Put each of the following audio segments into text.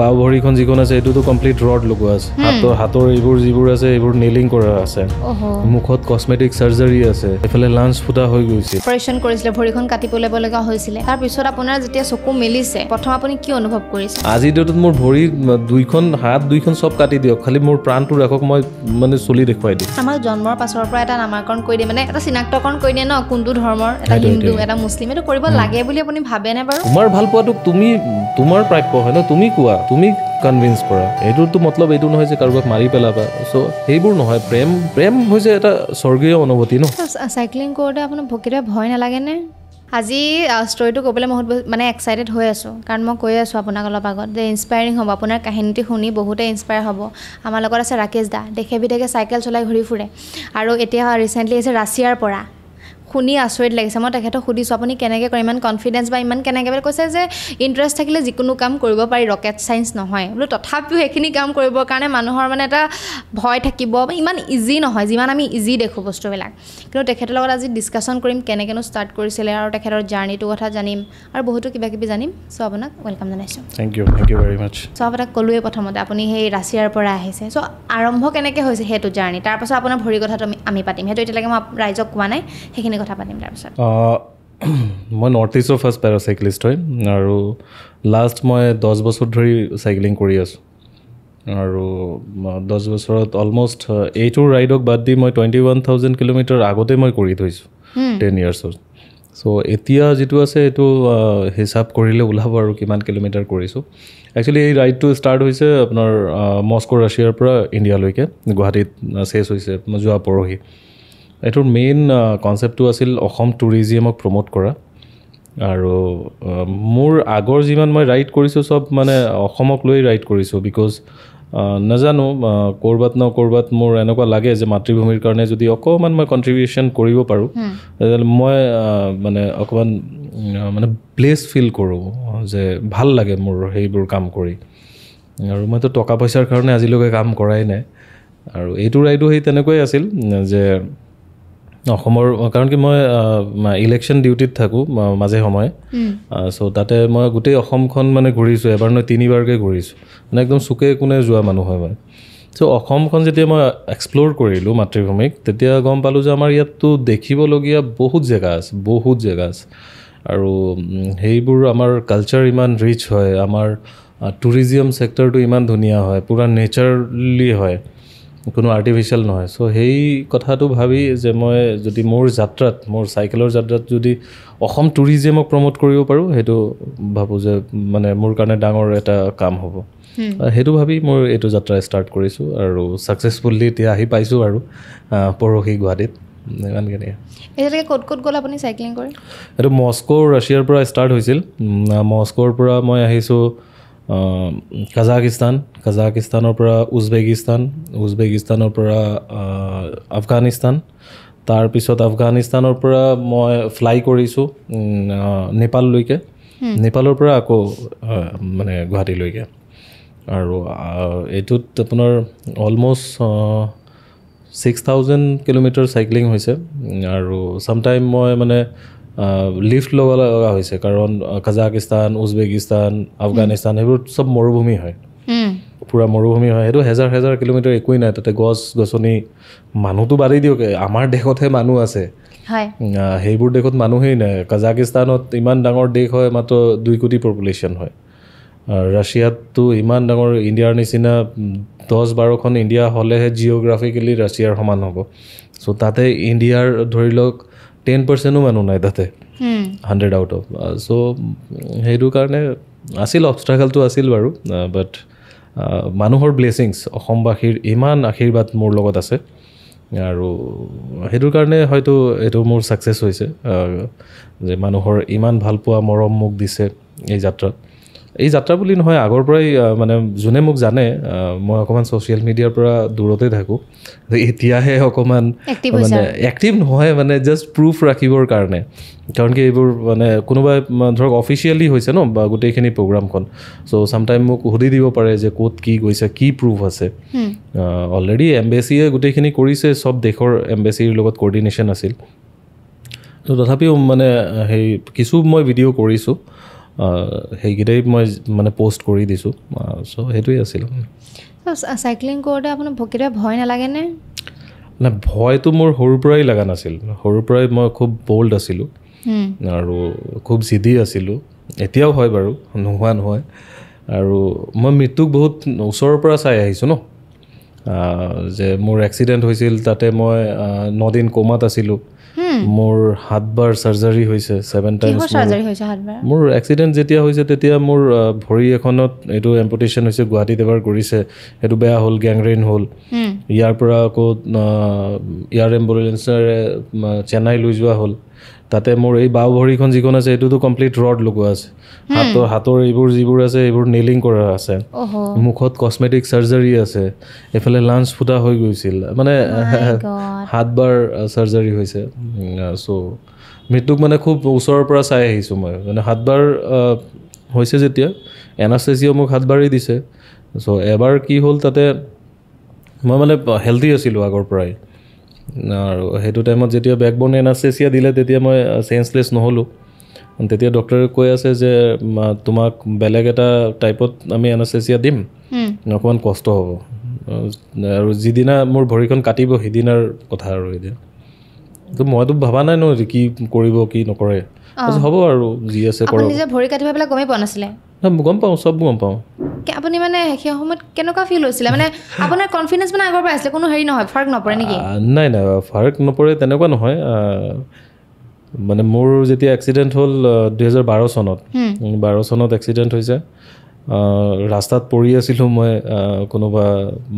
পাও ভৰিখন যিখন আছে এইটোতো কমপ্লিট ৰড লগোৱা আছে হাতৰ এইবোৰ যিবোৰ আছে এইবোৰ নেইলিং কৰা আছে মুখত কসমেটিক সাৰ্জাৰী আছে এফালে লাঞ্চ ফুটা হৈ গৈছে অপাৰেশ্যন কৰিছিলে ভৰিখন কাটিব ল'ব লগা হৈছিলে তাৰ পিছত আপোনাৰ যেতিয়া চকু মেলিছে প্ৰথম আপুনি কি অনুভৱ কৰিছে আজি ডেটত মোৰ ভৰি দুইখন হাত দুইখন সব কাটি দিয়ক খালি মোৰ প্ৰাণটো ৰাখক মই মানে চলি দেখুৱাই দিম আমাৰ জন্মৰ পাছৰ পৰা এটা নামাকৰণ কৰি দিয়ে মানে এটা চিনাক্তকৰণ কৰি দিয়ে ন কোনটো ধৰ্মৰ এটা হিন্দু এটা মুছলিম এটা কৰিব লাগে বুলি আপুনি ভাবে নে বাৰু তোমাৰ ভাল পোৱাটো তুমি তোমাৰ প্ৰাপ্য হয় ন তুমি কোৱা তুমি কনভিন্স কৰা এইটোতো মতলব এইটো নহয় যে কাৰোবাক মাৰি পেলাবা সো সেইবোৰ নহয় প্ৰেম হৈছে এটা স্বৰ্গীয় অনুভূতি ন সাইক্লিং কৰোঁতে আপোনাৰ কেতিয়াবা ভয় নালাগে নে আজি ষ্টৰিটো ক'বলৈ বহুত মানে এক্সাইটেড হৈ আছোঁ কাৰণ মই কৈ আছোঁ আপোনাক অলপ আগত যে ইনস্পায়াৰিং হ'ব আপোনাৰ কাহিনীটো শুনি বহুতে ইনস্পায়াৰ হ'ব আমাৰ লগত আছে ৰাকেশ দা দেখে বিদেশে চাইকেল চলাই ঘূৰি ফুৰে আৰু এতিয়া ৰিচেণ্টলি আহিছে ৰাছিয়াৰ পৰা শুনি আচৰিত লাগিছে মই তেখেতক সুধিছোঁ আপুনি কেনেকৈ কৰে ইমান কনফিডেঞ্চ বা ইমান কেনেকৈ বুলি কৈছে যে ইণ্টাৰেষ্ট থাকিলে যিকোনো কাম কৰিব পাৰি ৰকেট চায়েন্স নহয় বোলো তথাপিও সেইখিনি কাম কৰিবৰ কাৰণে মানুহৰ মানে এটা ভয় থাকিব ইমান ইজি নহয় যিমান আমি ইজি দেখোঁ বস্তুবিলাক কিন্তু তেখেতৰ লগত আজি ডিছকাশ্যন কৰিম কেনেকৈনো ষ্টাৰ্ট কৰিছিলে আৰু তেখেতৰ জাৰ্ণিটোৰ কথা জানিম আৰু বহুতো কিবা কিবি জানিম চ' আপোনাক ৱেলকাম জনাইছোঁ থেংক ইউ ভেৰি মাছ চ' আপোনাক ক'লোৱে প্ৰথমতে আপুনি সেই ৰাছিয়াৰ পৰা আহিছে চ' আৰম্ভ কেনেকৈ হৈছে সেইটো জাৰ্ণি তাৰপাছত আপোনাৰ ভৰি কথাটো আমি পাতিম সেইটো এতিয়ালৈকে মই ৰাইজক কোৱা নাই সেইখিনি কথা পাতিম তাৰপিছত মই নৰ্থ ইষ্টৰ ফাৰ্ষ্ট পেৰাচাইক্লিষ্ট হয় আৰু লাষ্ট মই 10 বছৰ ধৰি চাইক্লিং কৰি আছোঁ আৰু 10 বছৰত অলমষ্ট এইটো ৰাইডক বাদ দি মই 21,000 কিলোমিটাৰ আগতে মই কৰি থৈছোঁ 10 ইয়াৰ্ছত চ' এতিয়া যিটো আছে এইটো হিচাপ কৰিলে ওলাব আৰু কিমান কিলোমিটাৰ কৰিছোঁ একচুৱেলি এই ৰাইডটো ষ্টাৰ্ট হৈছে আপোনাৰ মস্কো ৰাছিয়াৰ পৰা ইণ্ডিয়ালৈকে গুৱাহাটীত চেছ হৈছে যোৱা পৰহি এইটোৰ মেইন কনচেপ্টটো আছিল অসম টুৰিজিমক প্ৰমোট কৰা আৰু মোৰ আগৰ যিমান মই ৰাইড কৰিছোঁ চব মানে অসমক লৈ ৰাইড কৰিছোঁ বিকজ নাজানো ক'ৰবাত মোৰ এনেকুৱা লাগে যে মাতৃভূমিৰ কাৰণে যদি অকণমান মই কণ্ট্ৰিবিউশ্যন কৰিব পাৰোঁ তেতিয়াহ'লে মই মানে অকণমান মানে প্লেচ ফিল কৰোঁ যে ভাল লাগে মোৰ সেইবোৰ কাম কৰি আৰু মইতো টকা পইচাৰ কাৰণে আজিলৈকে কাম কৰাই নাই আৰু এইটো ৰাইডো সেই তেনেকুৱাই আছিল যে অসমৰ কাৰণ কি মই ইলেকশ্যন ডিউটিত থাকোঁ মাজে সময়ে চ' তাতে মই গোটেই অসমখন মানে ঘূৰিছোঁ এবাৰ নহয় 3বাৰকৈ ঘূৰিছোঁ মানে একদম চুকে কোণে যোৱা মানুহ হয় মই চ' অসমখন যেতিয়া মই এক্সপ্ল'ৰ কৰিলোঁ মাতৃভূমিক তেতিয়া গম পালোঁ যে আমাৰ ইয়াততো দেখিবলগীয়া বহুত জেগা আছে আৰু সেইবোৰ আমাৰ কালচাৰ ইমান ৰিচ হয় আমাৰ টুৰিজিম ছেক্টৰটো ইমান ধুনীয়া হয় পূৰা নেচাৰেলি হয় কোনো আৰ্টিফিচিয়েল নহয় চ' সেই কথাটো ভাবি যে মই যদি মোৰ চাইকেলৰ যাত্ৰাত যদি অসম টুৰিজিমক প্ৰমোট কৰিব পাৰোঁ সেইটো ভাবোঁ যে মানে মোৰ কাৰণে ডাঙৰ এটা কাম হ'ব সেইটো ভাবি মোৰ এইটো যাত্ৰা ষ্টাৰ্ট কৰিছোঁ আৰু ছাকচেছফুলি এতিয়া আহি পাইছোঁ আৰু পৰহি গুৱাহাটীত ইমানখিনি এতিয়ালৈকে ক'ত গ'ল আপুনি চাইক্লিং কৰি এইটো মস্কো ৰাছিয়াৰ পৰা ষ্টাৰ্ট হৈছিল মস্কোৰ পৰা মই আহিছোঁ কাজাকিস্তানৰ পৰা উজবেকিস্তানৰ পৰা আফগানিস্তান তাৰপিছত আফগানিস্তানৰ পৰা মই ফ্লাই কৰিছোঁ নেপাললৈকে নেপালৰ পৰা আকৌ মানে গুৱাহাটীলৈকে আৰু এইটোত আপোনাৰ অলমষ্ট 6,000 কিলোমিটাৰ চাইক্লিং হৈছে আৰু ছামটাইম মই মানে লিফ্ট ল'ব লগা হৈছে কাৰণ কাজাকিস্তান উজবেকিস্তান আফগানিস্তান সেইবোৰ চব মৰুভূমি হয় পূৰা মৰুভূমি হয় সেইটো হেজাৰ কিলোমিটাৰ একোৱেই নাই তাতে গছ গছনি মানুহটো বাদেই দিয়ক আমাৰ দেশতহে মানুহ আছে সেইবোৰ দেশত মানুহেই নাই কাজাকিস্তানত ইমান ডাঙৰ দেশ হয় মাত্ৰ 2 কোটি পপুলেশ্যন হয় ৰাছিয়াততো ইমান ডাঙৰ ইণ্ডিয়াৰ নিচিনা 10-12খন ইণ্ডিয়া হ'লেহে জিঅ'গ্ৰাফিকেলি ৰাছিয়াৰ সমান হ'ব চ' তাতে ইণ্ডিয়াৰ ধৰি লওক 10%ও মানুহ নাই তাতে 100 আউট অফ চ' সেইটো কাৰণে আছিল অবষ্টাকলটো আছিল বাৰু বাট মানুহৰ ব্লেছিংছ অসমবাসীৰ ইমান আশীৰ্বাদ মোৰ লগত আছে আৰু সেইটোৰ কাৰণে হয়তো এইটো মোৰ ছাকচেছ হৈছে যে মানুহৰ ইমান ভাল পোৱা মৰম মোক দিছে এই যাত্ৰা বুলি নহয় আগৰ পৰাই মানে যোনে মোক জানে মই অকণমান ছ'চিয়েল মিডিয়াৰ পৰা দূৰতে থাকোঁ এতিয়াহে অকণমান মানে এক্টিভ নহয় মানে জাষ্ট প্ৰুফ ৰাখিবৰ কাৰণে কাৰণ কি এইবোৰ মানে কোনোবাই ধৰক অফিচিয়েলি হৈছে ন বা গোটেইখিনি প্ৰগ্ৰামখন চ' ছামটাইম মোক সুধি দিব পাৰে যে ক'ত কি গৈছে কি প্ৰুফ আছে অলৰেডি এম্বেচিয়ে গোটেইখিনি কৰিছে চব দেশৰ এম্বেচিৰ লগত কোঅৰ্ডিনেশ্যন আছিল ত' তথাপিও মানে সেই কিছু মই ভিডিঅ' কৰিছোঁ সেইকেইটাই মই মানে পষ্ট কৰি দিছোঁ চ' সেইটোৱে আছিল চাইক্লিং কৰোঁতে আপোনাৰ কেতিয়াবা ভয় নালাগেনে নাই ভয়টো মোৰ সৰুৰ পৰাই লগা নাছিল সৰুৰ পৰাই মই খুব বল্ড আছিলোঁ আৰু খুব জিদি আছিলোঁ এতিয়াও হয় বাৰু নোহোৱা নহয় আৰু মই মৃত্যুক বহুত ওচৰৰ পৰা চাই আহিছোঁ ন যে মোৰ এক্সিডেণ্ট হৈছিল তাতে মই 9 দিন কোমাত আছিলোঁ মোৰ 7 বাৰ চাৰ্জাৰী হৈছে 7 টাইমছ মোৰ এক্সিডেণ্ট যেতিয়া হৈছে তেতিয়া মোৰ ভৰি এখনত এইটো এম্পুটেশ্যন হৈছে গুৱাহাটীত এবাৰ কৰিছে সেইটো বেয়া হ'ল গেংগ্ৰেইন হ'ল ইয়াৰ পৰা আকৌ ইয়াৰ এম্বুলেঞ্চেৰে চেন্নাই লৈ যোৱা হ'ল তাতে মোৰ এই বাও ভৰিখন যিখন আছে এইটোতো কমপ্লিট ৰড লগোৱা আছে হাতৰ এইবোৰ যিবোৰ আছে এইবোৰ নেইলিং কৰা আছে মুখত কছমেটিক চাৰ্জাৰী আছে এফালে লাঞ্চ ফুটা হৈ গৈছিল মানে 7 বাৰ চাৰ্জাৰী হৈছে চ' মৃত্যুক মানে খুব ওচৰৰ পৰা চাই আহিছোঁ মই মানে 7 বাৰ হৈছে যেতিয়া এনাষ্টেচিয়া মোক 7 বাৰেই দিছে চ' এবাৰ কি হ'ল তাতে মই মানে হেল্ডি আছিলোঁ আগৰ পৰাই আৰু সেইটো টাইমত যেতিয়া বেকবন এনাষ্টেচিয়া দিলে তেতিয়া মই চেঞ্চলেছ নহ'লোঁ তেতিয়া ডক্টৰে কৈ আছে যে তোমাক বেলেগ এটা টাইপত আমি এনাষ্টেচিয়া দিম অকণমান কষ্ট হ'ব আৰু যিদিনা মোৰ ভৰিখন কাটিব সেইদিনাৰ কথা আৰু এতিয়া তো মইতো ভবা নাই ন কি কৰিব কি নকৰে হ'ব আৰু যি আছে কৰক ভৰি কাটিব পেলাই গমেই পোৱা নাছিলে গম পাওঁ চব গম পাওঁ আপুনি মানে সেই সময়ত কেনেকুৱা ফিল হৈছিলে মানে আপোনাৰ কনফিডেঞ্চ মানে আগৰ পৰা আছিলে কোনো হেৰি নহয় ফাৰ্ক নপৰে নেকি নাই ফাৰ্ক নপৰে তেনেকুৱা নহয় মানে মোৰ যেতিয়া এক্সিডেণ্ট হ'ল 2012 চনত 12 চনত এক্সিডেণ্ট হৈছে ৰাস্তাত পৰি আছিলোঁ মই কোনোবা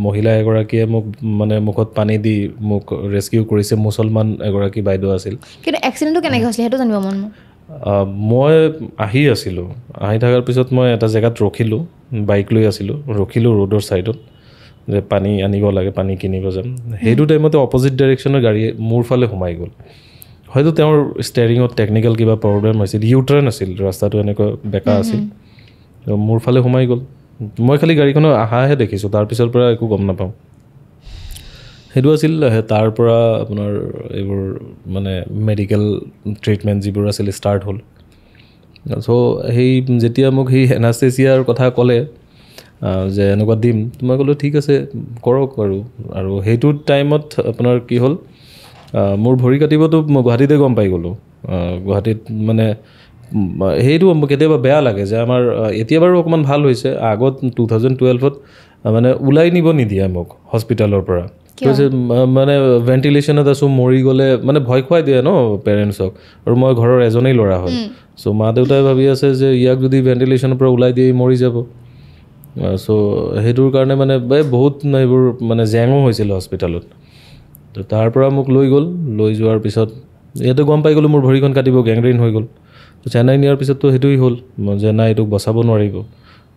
মহিলা এগৰাকীয়ে মোক মানে মুখত পানী দি মোক ৰেস্কিউ কৰিছে মুছলমান এগৰাকী বাইদেউ আছিল কিন্তু এক্সিডেণ্টটো কেনেকৈ হৈছিলে সেইটো জানিব মন মই আহি আছিলোঁ আহি থকাৰ পিছত মই এটা জেগাত ৰখিলোঁ বাইক লৈ আছিলোঁ ৰখিলোঁ ৰোডৰ ছাইডত যে পানী আনিব লাগে পানী কিনিব যাম সেইটো টাইমতে অপজিট ডাইৰেকশ্যনৰ গাড়ী মোৰ ফালে সোমাই গ'ল হয়তো তেওঁৰ ষ্টেৰিঙত টেকনিকেল কিবা প্ৰব্লেম হৈছিল ইউটাৰ্ণ আছিল ৰাস্তাটো এনেকুৱা বেকা আছিল মোৰ ফালে সোমাই গ'ল মই খালি গাড়ীখনৰ আহাহে দেখিছোঁ তাৰপিছৰ পৰা একো গম নাপাওঁ সেইটো আছিল তাৰ পৰা আপোনাৰ এইবোৰ মানে মেডিকেল ট্ৰিটমেণ্ট যিবোৰ আছিল ষ্টাৰ্ট হ'ল চ' সেই যেতিয়া মোক সেই এনাষ্টেচিয়াৰ কথা ক'লে যে এনেকুৱা দিম মই ক'লোঁ ঠিক আছে কৰক আৰু সেইটো টাইমত আপোনাৰ কি হ'ল মোৰ ভৰি কাটিবতো মই গুৱাহাটীতে গম পাই গ'লোঁ গুৱাহাটীত মানে সেইটো কেতিয়াবা বেয়া লাগে যে আমাৰ এতিয়া বাৰু অকণমান ভাল হৈছে আগত 2012ত মানে ওলাই নিব নিদিয়ে মোক হস্পিটেলৰ পৰা কৈছে মানে ভেণ্টিলেশ্যনত আছোঁ মৰি গ'লে মানে ভয় খুৱাই দিয়ে ন পেৰেণ্টছক আৰু মই ঘৰৰ এজনেই ল'ৰা হয় চ' মা দেউতাই ভাবি আছে যে ইয়াক যদি ভেণ্টিলেশ্যনৰ পৰা ওলাই দিয়ে মৰি যাব চ' সেইটোৰ কাৰণে মানে বহুত এইবোৰ মানে জেঙো হৈছিল হস্পিটেলত তো তাৰ পৰা মোক লৈ গ'ল লৈ যোৱাৰ পিছত ইয়াতে গম পাই গ'লোঁ মোৰ ভৰিখন কাটিব গেংগ্ৰেইন হৈ গ'ল তো চেন্নাই নিয়াৰ পিছততো সেইটোৱেই হ'ল যে নাই এইটোক বচাব নোৱাৰিব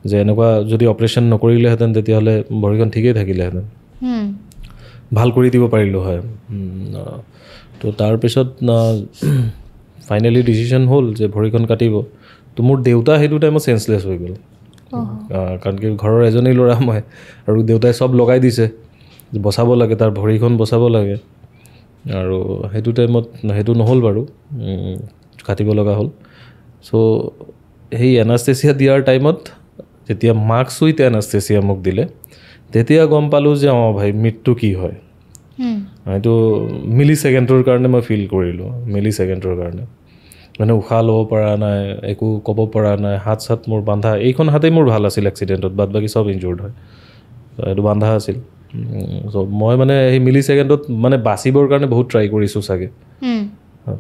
যে এনেকুৱা যদি অপাৰেশ্যন নকৰিলেহেঁতেন তেতিয়াহ'লে ভৰিখন ঠিকেই থাকিলেহেঁতেন ভাল কৰি দিব পাৰিলোঁ হয় তো তাৰপিছত ফাইনেলি ডিচিশ্যন হ'ল যে ভৰিখন কাটিব তো মোৰ দেউতা সেইটো টাইমত চেঞ্চলেছ হৈ গ'ল কাৰণ কি ঘৰৰ এজনেই ল'ৰা মই আৰু দেউতাই চব লগাই দিছে বচাব লাগে তাৰ ভৰিখন বচাব লাগে আৰু সেইটো টাইমত সেইটো নহ'ল বাৰু কাটিব লগা হ'ল চ' সেই এনাষ্টেচিয়া দিয়াৰ টাইমত যেতিয়া মাস্ক উইথ এনাষ্টেচিয়া মোক দিলে তেতিয়া গম পালোঁ যে ভাই মৃত্যু কি হয় এইটো মিলি ছেকেণ্ডৰ কাৰণে মই ফিল কৰিলোঁ মিলি ছেকেণ্ডৰ কাৰণে মানে উশাহ ল'ব পৰা নাই একো ক'ব পৰা নাই হাত চাত মোৰ বান্ধা এইখন হাতেই মোৰ ভাল আছিল এক্সিডেণ্টত বাদ বাকী চব ইনজুৰ্ড হয় এইটো বান্ধা আছিল চ' মই মানে সেই মিলি ছেকেণ্ডত মানে বাচিবৰ কাৰণে বহুত ট্ৰাই কৰিছোঁ চাগে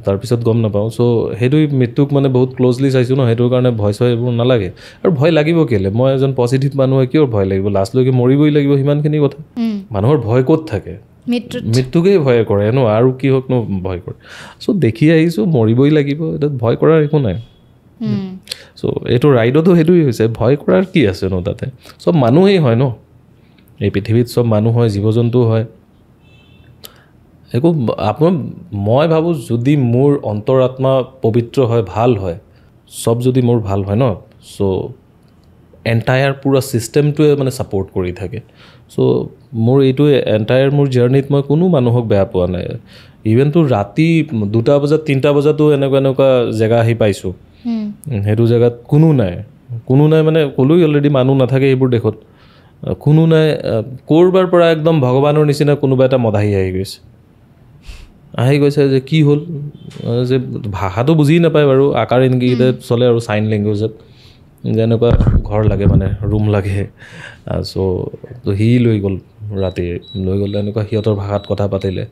তাৰপিছত গম নাপাওঁ চ' সেইটো মৃত্যুক মানে বহুত ক্ল'জলি চাইছোঁ ন সেইটোৰ কাৰণে ভয় চয় এইবোৰ নালাগে আৰু ভয় লাগিব কেলৈ মই এজন পজিটিভ মানুহ হয় কিয় ভয় লাগিব লাষ্টলৈকে মৰিবই লাগিব সিমানখিনি কথা মানুহৰ ভয় ক'ত থাকে মৃত্যুকেই ভয় কৰে ন আৰু কি হওক ন ভয় কৰে চ' দেখি আহিছোঁ মৰিবই লাগিব এইটোত ভয় কৰাৰ একো নাই চ' এইটো ৰাইডতো সেইটোৱেই হৈছে ভয় কৰাৰ কি আছে ন তাতে চব মানুহেই হয় ন এই পৃথিৱীত চব মানুহ হয় জীৱ জন্তু হয় একো আপোনাৰ মই ভাবোঁ যদি মোৰ অন্তৰাত্মা পবিত্ৰ হয় ভাল হয় চব যদি মোৰ ভাল হয় ন চ' এণ্টায়াৰ পূৰা ছিষ্টেমটোৱে মানে ছাপৰ্ট কৰি থাকে চ' মোৰ এইটোৱে এণ্টায়াৰ মোৰ জাৰ্ণিত মই কোনো মানুহক বেয়া পোৱা নাই ইভেনটো ৰাতি 2টা বজাত 3টা বজাতো এনেকুৱা জেগা আহি পাইছোঁ সেইটো জেগাত কোনো নাই মানে ক'লোই অলৰেডি মানুহ নাথাকে এইবোৰ দেশত কোনো নাই ক'ৰবাৰ পৰা একদম ভগৱানৰ নিচিনা কোনোবা এটা মদাহী আহি গৈছে যে কি হ'ল যে ভাষাটো বুজি নাপায় বাৰু আকাৰ ইংগিতে চলে আৰু চাইন লেংগুৱেজত যেনেকুৱা ঘৰ লাগে মানে ৰুম লাগে চ' সি লৈ গ'ল ৰাতি লৈ গ'লে এনেকুৱা সিহঁতৰ ভাষাত কথা পাতিলে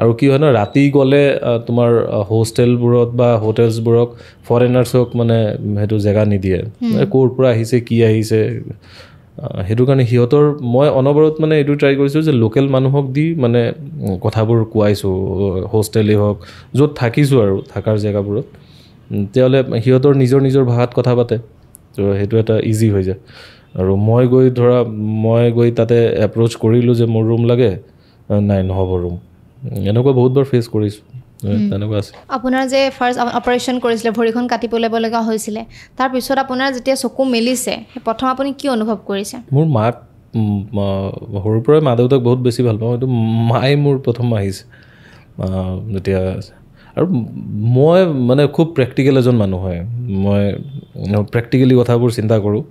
আৰু কি হয় ন ৰাতি গ'লে তোমাৰ হোষ্টেলবোৰত বা হোটেলছবোৰক ফৰেনাৰ্ছক মানে সেইটো জেগা নিদিয়ে ক'ৰ পৰা আহিছে কি আহিছে সেইটো কাৰণে সিহঁতৰ মই অনবৰত মানে এইটো ট্ৰাই কৰিছোঁ যে লোকেল মানুহক দি মানে কথাবোৰ কোৱাইছোঁ হোষ্টেলেই হওক য'ত থাকিছোঁ আৰু থকাৰ জেগাবোৰত তেতিয়াহ'লে সিহঁতৰ নিজৰ ভাষাত কথা পাতে তো সেইটো এটা ইজি হৈ যায় আৰু মই গৈ তাতে এপ্ৰ'চ কৰিলোঁ যে মোৰ ৰুম লাগে নাই নহ'ব ৰুম এনেকুৱা বহুতবাৰ ফেচ কৰিছোঁ তেনেকুৱা আছে আপোনাৰ যে ফাৰ্ষ্ট অপাৰেশ্যন কৰিছিলে ভৰিখন কাটি পেলাব লগা হৈছিলে তাৰপিছত আপোনাৰ যেতিয়া চকু মেলিছে প্ৰথম আপুনি কি অনুভৱ কৰিছে মোৰ মাক সৰুৰ পৰাই মা দেউতাক বহুত বেছি ভাল পাওঁ এইটো মায়ে মোৰ প্ৰথম আহিছে যেতিয়া আৰু মই মানে খুব প্ৰেক্টিকেল এজন মানুহ হয় মই প্ৰেক্টিকেলি কথাবোৰ চিন্তা কৰোঁ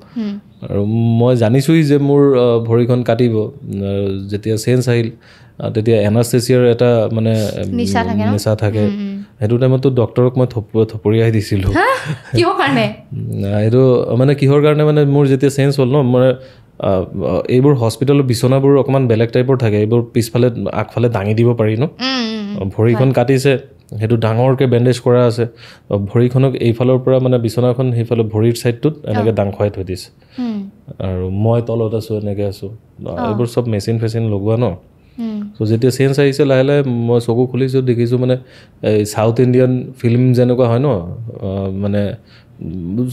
আৰু মই জানিছোঁই যে মোৰ ভৰিখন কাটিব যেতিয়া চেঞ্জ আহিল তেতিয়া এনাস্থেচিয়াৰ এটা মানে নিচা থাকে সেইটো টাইমতো ডক্টৰক মই থপৰিয়াই দিছিলোঁ কিহৰ কাৰণে এইটো মানে কিহৰ কাৰণে মানে মোৰ যেতিয়া চেঞ্জ হ'ল ন মই এইবোৰ হস্পিটেলৰ বিচনাবোৰ অকণমান বেলেগ টাইপৰ থাকে এইবোৰ পিছফালে আগফালে দাঙি দিব পাৰি ন ভৰিখন কাটিছে সেইটো ডাঙৰকৈ বেণ্ডেজ কৰা আছে ভৰিখনক এইফালৰ পৰা মানে বিচনাখন সেইফালে ভৰিৰ ছাইডটোত এনেকৈ দাং খুৱাই থৈ দিছে আৰু মই তলত আছোঁ এনেকৈ আছোঁ এইবোৰ চব মেচিন লগোৱা ন চ' যেতিয়া চেঞ্জ আহিছে লাহে লাহে মই চকু খুলিছোঁ দেখিছোঁ মানে এই চাউথ ইণ্ডিয়ান ফিল্ম যেনেকুৱা হয় ন মানে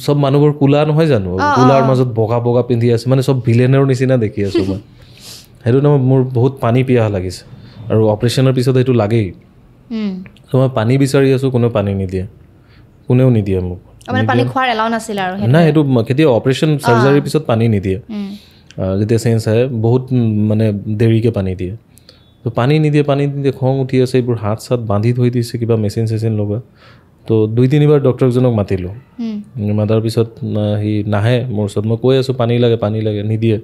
চব মানুহবোৰ কোলা নহয় জানো কোলাৰ মাজত বগা পিন্ধি আছে মানে চব ভিলেনৰ নিচিনা দেখি আছোঁ মই সেইটো নহয় মোৰ বহুত পানী পিয়াহ লাগিছে আৰু অপাৰেশ্যনৰ পিছত সেইটো লাগেই চ' মই পানী বিচাৰি আছোঁ কোনেও নিদিয়ে মোক নাই সেইটো কেতিয়া অপাৰেশ্যন চাৰ্জাৰীৰ পিছত পানী নিদিয়ে যেতিয়া চেঞ্জ আহে বহুত মানে দেৰিকৈ পানী দিয়ে তো পানী নিদিয়ে খং উঠি আছে এইবোৰ হাত চাত বান্ধি থৈ দিছে কিবা মেচিন লগোৱা তো 2-3বাৰ ডক্টৰজনক মাতিলোঁ মাতাৰ পিছত সি নাহে মোৰ ওচৰত মই কৈ আছোঁ পানী লাগে নিদিয়ে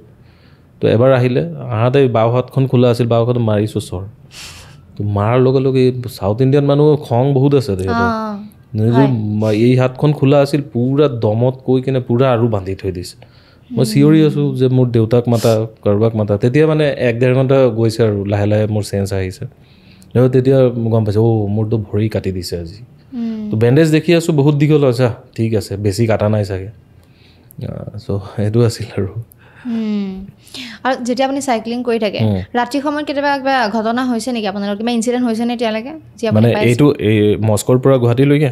তো এবাৰ আহিলে আহাতে বাওঁ হাতখন খোলা আছিল বাওঁ হাত মাৰিছোঁ চৰ তো মাৰাৰ লগে লগে চাউথ ইণ্ডিয়ান মানুহৰ খং বহুত আছে এই হাতখন খোলা আছিল পুৰা দমত কৈ কিনে পুৰা আৰু বান্ধি থৈ দিছে মই চিঞৰি আছোঁ যে মোৰ দেউতাক মাতা কাৰোবাক মাতা তেতিয়া মানে 1-1.5 ঘণ্টা গৈছে আৰু লাহে লাহে মোৰ চেঞ্জ আহিছে তেতিয়া গম পাইছোঁ মোৰতো ভৰি কাটি দিছে আজি তো বেণ্ডেজ দেখি আছোঁ বহুত দীঘল আচ্ছা ঠিক আছে বেছি কাটা নাই চাগে চ' সেইটো আছিল আৰু যেতিয়া আপুনি চাইক্লিং কৰি থাকে ৰাতি সময়ত কেতিয়াবা কিবা ঘটনা হৈছে নেকি আপোনালোকৰ কিবা ইনচিডেণ্ট হৈছে নে এতিয়ালৈকে মানে এইটো এই মস্কোৰ পৰা গুৱাহাটীলৈকে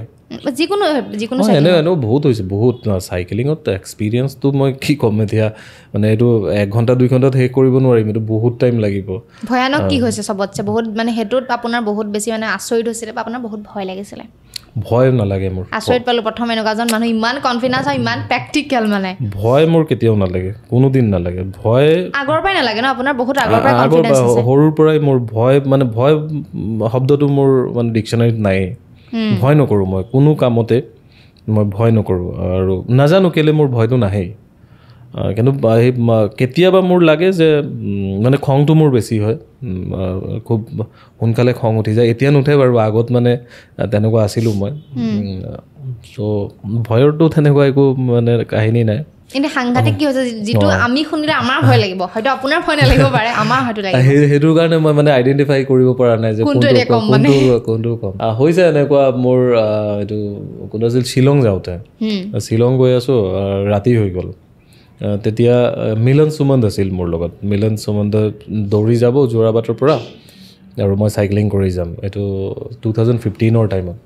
যিকোনো এনেও বহুত হৈছে বহুত চাইকেলিঙত এক্সপিৰিয়েঞ্চটো মই কি ক'ম এতিয়া মানে এইটো 1 ঘণ্টা 2 ঘণ্টাত শেষ কৰিব নোৱাৰিম এইটো বহুত টাইম লাগিব ভয়ানক কি হৈছে চবতছে বহুত মানে সেইটোত আপোনাৰ বহুত বেছি মানে আচৰিত হৈছিলে বা আপোনাৰ বহুত ভয় লাগিছিলে ভয় নালাগে মোৰ আচৰিত পালোঁ প্ৰথম এনেকুৱা এজন মানুহ ইমান কনফিডেন্স আৰু ইমান প্ৰেক্টিকেল মানে ভয় মোৰ কেতিয়াও নালাগে কোনোদিন নালাগে ভয় আগৰ পৰাই নালাগে ন আপোনাৰ বহুত আগৰ পৰাই কনফিডেন্স আছে সৰুৰ পৰাই মোৰ ভয় শব্দটো মোৰ মানে ডিকশ্যনাৰীত নাই ভয় নকৰোঁ মই কোনো কামতে মই ভয় নকৰোঁ আৰু নাজানো কেলে মোৰ ভয়টো নাহেই কিন্তু কেতিয়াবা মোৰ লাগে যে মানে খংটো মোৰ বেছি হয় খুব সোনকালে খং উঠি যায় এতিয়া নুঠে বাৰু আগত মানে তেনেকুৱা আছিলোঁ মই চ' ভয়ৰটো তেনেকুৱা একো মানে কাহিনী নাই এনে সাংঘাতিক কি হৈছে যিটো আমি শুনিলে আমাৰ ভয় লাগিব হয়তো আপোনাৰ ভয় নালাগিব পাৰে আমাৰ হয়তো লাগিব সেইটো কাৰণে মই মানে আইডেণ্টিফাই কৰিব পৰা নাই যে কোনটো কম হৈছে এনেকুৱা মোৰ এইটো কোনটো আছিল শ্বিলং যাওঁতে শ্বিলং গৈ আছোঁ ৰাতি হৈ গ'ল তেতিয়া মিলন সুমন্ত আছিল মোৰ লগত মিলন সুমন্ত দৌৰি যাব যোৰাবাটৰ পৰা আৰু মই চাইক্লিং কৰি যাম এইটো 2015 টাইমত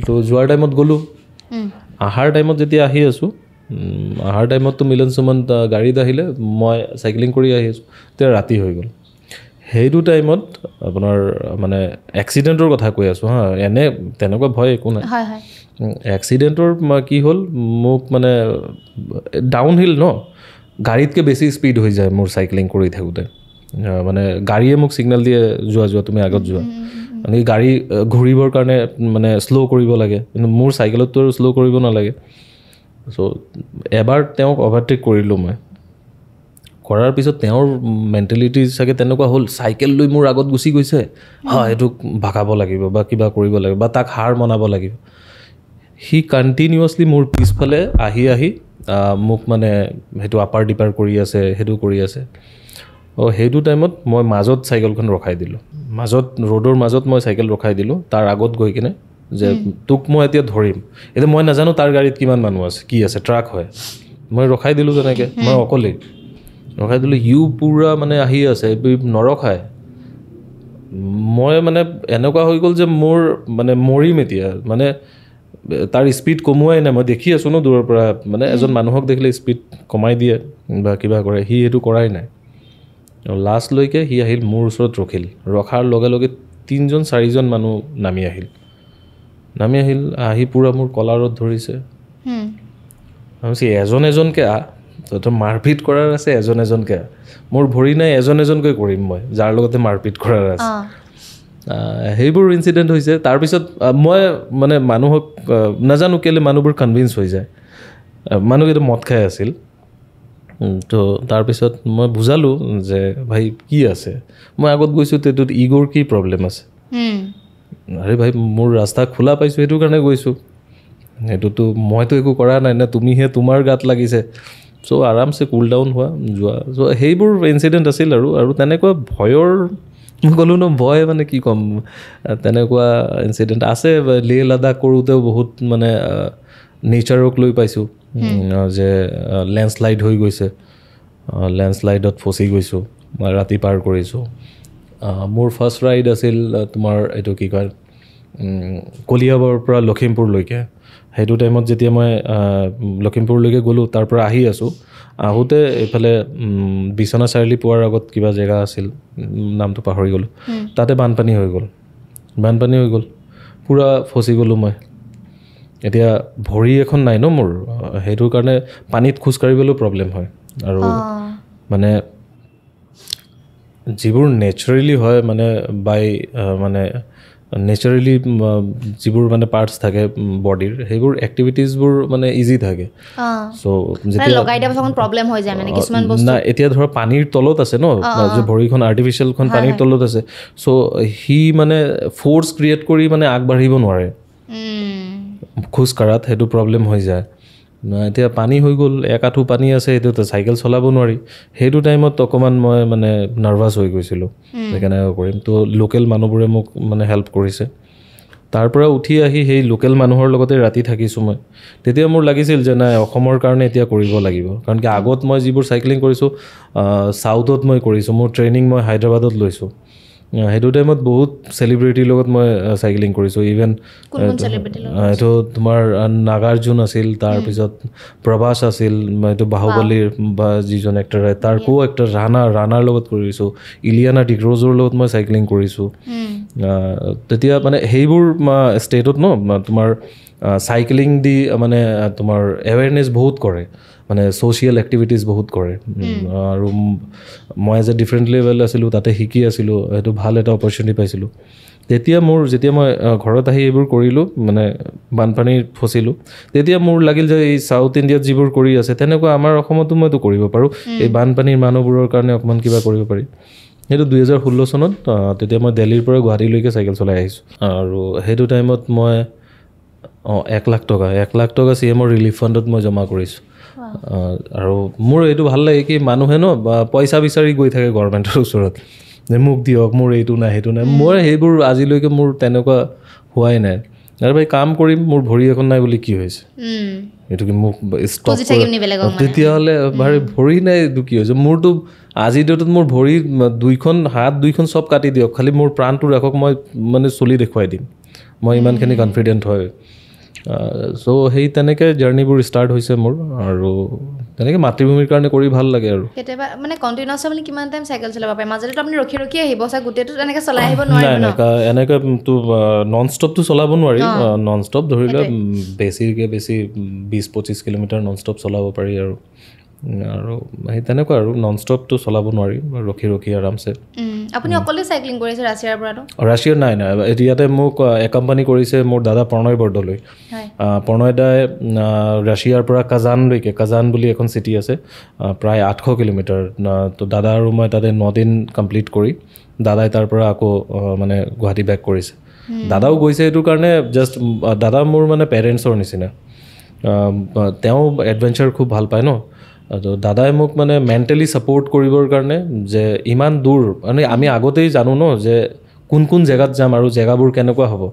তো যোৱাৰ টাইমত গ'লোঁ আহাৰ টাইমত যেতিয়া আহি আছোঁ আহাৰ টাইমততো মিলন সুমন্ত গাড়ীত আহিলে মই চাইক্লিং কৰি আহি আছোঁ তেতিয়া ৰাতি হৈ গ'ল সেইটো টাইমত আপোনাৰ মানে এক্সিডেণ্টৰ কথা কৈ আছোঁ হা এনে তেনেকুৱা ভয় একো নাই এক্সিডেণ্টৰ কি হ'ল মোক মানে ডাউন হিল ন গাড়ীতকৈ বেছি স্পীড হৈ যায় মোৰ চাইক্লিং কৰি থাকোঁতে মানে গাড়ীয়ে মোক ছিগনেল দিয়ে যোৱা তুমি আগত যোৱা মানে গাড়ী ঘূৰিবৰ কাৰণে মানে শ্ল' কৰিব লাগে কিন্তু মোৰ চাইকেলততো আৰু শ্ল' কৰিব নালাগে চ' এবাৰ তেওঁক অভাৰটেক কৰিলোঁ মই কৰাৰ পিছত তেওঁৰ মেণ্টেলিটি চাগে তেনেকুৱা হ'ল চাইকেল লৈ মোৰ আগত গুচি গৈছে এইটোক ভাগাব লাগিব বা কিবা কৰিব লাগিব বা তাক হাৰ মনাব লাগিব সি কণ্টিনিউৱাছলি মোৰ পিছফালে আহি মোক মানে সেইটো আপাৰ ডিপাৰ কৰি আছে সেইটো কৰি আছে সেইটো টাইমত মই মাজত চাইকেলখন ৰখাই দিলোঁ ৰ'ডৰ মাজত মই চাইকেল ৰখাই দিলোঁ তাৰ আগত গৈ কিনে যে তোক মই এতিয়া ধৰিম এতিয়া মই নাজানো তাৰ গাড়ীত কিমান মানুহ আছে কি আছে ট্ৰাক হয় মই ৰখাই দিলোঁ তেনেকৈ মই অকলেই ৰখাই দিলোঁ ইউ পূৰা মানে আহি আছে নৰখায় মই মানে এনেকুৱা হৈ গ'ল যে মোৰ মানে মৰিম এতিয়া মানে তাৰ স্পীড কমোৱাই নাই মই দেখি আছোঁ ন দূৰৰ পৰা মানে এজন মানুহক দেখিলে স্পীড কমাই দিয়ে বা কিবা কৰে সি সেইটো কৰাই নাই লাষ্টলৈকে সি আহিল মোৰ ওচৰত ৰখাৰ লগে লগে 3-4জন মানুহ নামি আহিল আহি পূৰা মোৰ কলাৰত ধৰিছে ভাবিছে এজনকৈ তই মাৰপিট কৰাৰ আছে এজনকৈ মোৰ ভৰি নাই এজনকৈ কৰিম মই যাৰ লগতে মাৰপিট কৰাৰ আছে সেইবোৰ ইনচিডেণ্ট হৈছে তাৰপিছত মই মানে মানুহক নাজানো কেলৈ মানুহবোৰ কনভিন্স হৈ যায় মানুহকেইটা মদ খাই আছিল তো তাৰপিছত মই বুজালোঁ যে ভাই কি আছে মই আগত গৈছোঁ সেইটোত ইগ'ৰ কি প্ৰব্লেম আছে আৰে ভাই মোৰ ৰাস্তা খোলা পাইছোঁ সেইটো কাৰণে গৈছোঁ সেইটোতো মইতো একো কৰা নাই নে তুমিহে তোমাৰ গাত লাগিছে চ' আৰামছে কুল ডাউন হোৱা যোৱা চ' সেইবোৰ ইনচিডেণ্ট আছিল আৰু তেনেকুৱা ভয়ৰ মই ক'লোঁ ন ভয় মানে কি ক'ম তেনেকুৱা ইনচিডেণ্ট আছে লেহ লাডাখ কৰোঁতেও বহুত মানে নেচাৰক লৈ পাইছোঁ যে লেণ্ডশ্লাইড হৈ গৈছে লেণ্ডশ্লাইডত ফচি গৈছোঁ ৰাতি পাৰ কৰিছোঁ মোৰ ফাৰ্ষ্ট ৰাইড আছিল তোমাৰ এইটো কি কয় কলিয়াবৰৰ পৰা লখিমপুৰলৈকে সেইটো টাইমত যেতিয়া মই লখিমপুৰলৈকে গ'লোঁ তাৰ পৰা আহি আছোঁ আহোঁতে এইফালে বিশ্বনাথ চাৰিআলি পোৱাৰ আগত কিবা জেগা আছিল নামটো পাহৰি গ'লোঁ তাতে বানপানী হৈ গ'ল পূৰা ফচি গ'লোঁ মই এতিয়া ভৰি এখন নাই ন মোৰ সেইটোৰ কাৰণে পানীত খোজকাঢ়িবলৈও প্ৰব্লেম হয় আৰু মানে যিবোৰ নেচাৰেলি হয় মানে বাই মানে নেচাৰেলি যিবোৰ মানে পাৰ্টছ থাকে বডিৰ সেইবোৰ এক্টিভিটিজবোৰ মানে ইজি থাকে চ' যেতিয়া এতিয়া ধৰা পানীৰ তলত আছে ন যে ভৰিখন আৰ্টিফিচিয়েলখন পানীৰ তলত আছে চ' সি মানে ফ'ৰ্চ ক্ৰিয়েট কৰি মানে আগবাঢ়িব নোৱাৰে খোজ কাঢ়াত সেইটো প্ৰব্লেম হৈ যায় এতিয়া পানী হৈ গ'ল এক আঁঠু পানী আছে সেইটোতে চাইকেল চলাব নোৱাৰি সেইটো টাইমত অকণমান মই মানে নাৰ্ভাছ হৈ গৈছিলোঁ যে কেনেকৈ কৰিম তো লোকেল মানুহবোৰে মোক মানে হেল্প কৰিছে তাৰ পৰা উঠি আহি সেই লোকেল মানুহৰ লগতে ৰাতি থাকিছোঁ মই তেতিয়া মোৰ লাগিছিল যে নাই অসমৰ কাৰণে এতিয়া কৰিব লাগিব কাৰণ কি আগত মই যিবোৰ চাইক্লিং কৰিছোঁ চাউথত মই কৰিছোঁ মোৰ ট্ৰেইনিং মই হায়দৰাবাদত লৈছোঁ সেইটো টাইমত বহুত চেলিব্ৰিটিৰ লগত মই চাইক্লিং কৰিছোঁ ইভেন এইটো তোমাৰ নাগাৰ্জুন আছিল তাৰপিছত প্ৰভাস আছিল এইটো বাহুবলীৰ বা যিজন এক্টৰ হয় তাৰ কো এক্টৰ ৰাণাৰ লগত কৰিছোঁ ইলিয়ানা ডিক্ৰ'জৰ লগত মই চাইক্লিং কৰিছোঁ তেতিয়া মানে সেইবোৰ ষ্টেটত ন তোমাৰ চাইক্লিং দি মানে তোমাৰ এৱেৰনেছ বহুত কৰে মানে ছ'চিয়েল এক্টিভিটিজ বহুত কৰে আৰু মই এজ এ ডিফাৰেণ্ট লেভেল আছিলোঁ তাতে শিকি আছিলোঁ সেইটো ভাল এটা অপৰচুনিটি পাইছিলোঁ যেতিয়া মই ঘৰত আহি এইবোৰ কৰিলোঁ মানে বানপানীত ফচিলোঁ তেতিয়া মোৰ লাগিল যে এই চাউথ ইণ্ডিয়াত যিবোৰ কৰি আছে তেনেকুৱা আমাৰ অসমতো মইতো কৰিব পাৰোঁ এই বানপানীৰ মানুহবোৰৰ কাৰণে অকণমান কিবা কৰিব পাৰি সেইটো 2016 চনত তেতিয়া মই দিল্লীৰ পৰা গুৱাহাটীলৈকে চাইকেল চলাই আহিছোঁ আৰু সেইটো টাইমত মই 1 লাখ টকা CMৰ ৰিলিফ ফাণ্ডত মই জমা কৰিছোঁ আৰু মোৰ এইটো ভাল লাগে কি মানুহে ন পইচা বিচাৰি গৈ থাকে গভৰ্ণমেণ্টৰ ওচৰত যে মোক দিয়ক মোৰ এইটো নাই সেইটো নাই মই সেইবোৰ আজিলৈকে মোৰ তেনেকুৱা হোৱাই নাই আৰু ভাই কাম কৰিম মোৰ ভৰি এখন নাই বুলি কি হৈছে এইটো কি মোক ষ্টপ তেতিয়াহ'লে ভৰি নাই এইটো কি হৈছে মোৰতো আজিৰ ডেটত মোৰ ভৰি হাত দুইখন চব কাটি দিয়ক খালি মোৰ প্ৰাণটো ৰাখক মই মানে চলি দেখুৱাই দিম মই ইমানখিনি কনফিডেণ্ট হয় চ' সেই তেনেকৈ জাৰ্ণিবোৰ ষ্টাৰ্ট হৈছে মোৰ আৰু তেনেকৈ মাতৃভূমিৰ কাৰণে কৰি ভাল লাগে আৰু কেতিয়াবা মানে কণ্টিনিউৱাছ আপুনি কিমান টাইম চাইকেল চলাব পাৰে মাজতেতো আপুনি ৰখি আহিব চাই গোটেইটো তেনেকৈ চলাই আহিব নোৱাৰিব ন এনেকৈতো নন ষ্টপটো চলাব নোৱাৰি নন ষ্টপ ধৰিলে বেছিকৈ বেছি 20-25 কিলোমিটাৰ নন ষ্টপ চলাব পাৰি আৰু সেই তেনেকুৱা আৰু নন ষ্টপটো চলাব নোৱাৰি ৰখি আৰামছে আপুনি অকলে সাইক্লিং কৰিছে ৰাছিয়াৰ পৰাটো ৰাছিয়াৰ নাই ইয়াতে মোক একাম্পানী কৰিছে মোৰ দাদা প্ৰণয় বৰদলৈ প্ৰণয় দাই ৰাছিয়াৰ পৰা কাজানলৈকে কাজান বুলি এখন চিটি আছে প্ৰায় 800 কিলোমিটাৰ তো দাদা আৰু মই তাতে 9 দিন কমপ্লিট কৰি দাদাই তাৰ পৰা আকৌ মানে গুৱাহাটী বেক কৰিছে দাদাও গৈছে এইটো কাৰণে জাষ্ট দাদা মোৰ মানে পেৰেণ্টছৰ নিচিনা তেওঁ এডভেঞ্চাৰ খুব ভাল পায় ন তো দাদাই মোক মানে মেণ্টেলি ছাপোৰ্ট কৰিবৰ কাৰণে যে ইমান দূৰ মানে আমি আগতেই জানো ন যে কোন কোন জেগাত যাম আৰু জেগাবোৰ কেনেকুৱা হ'ব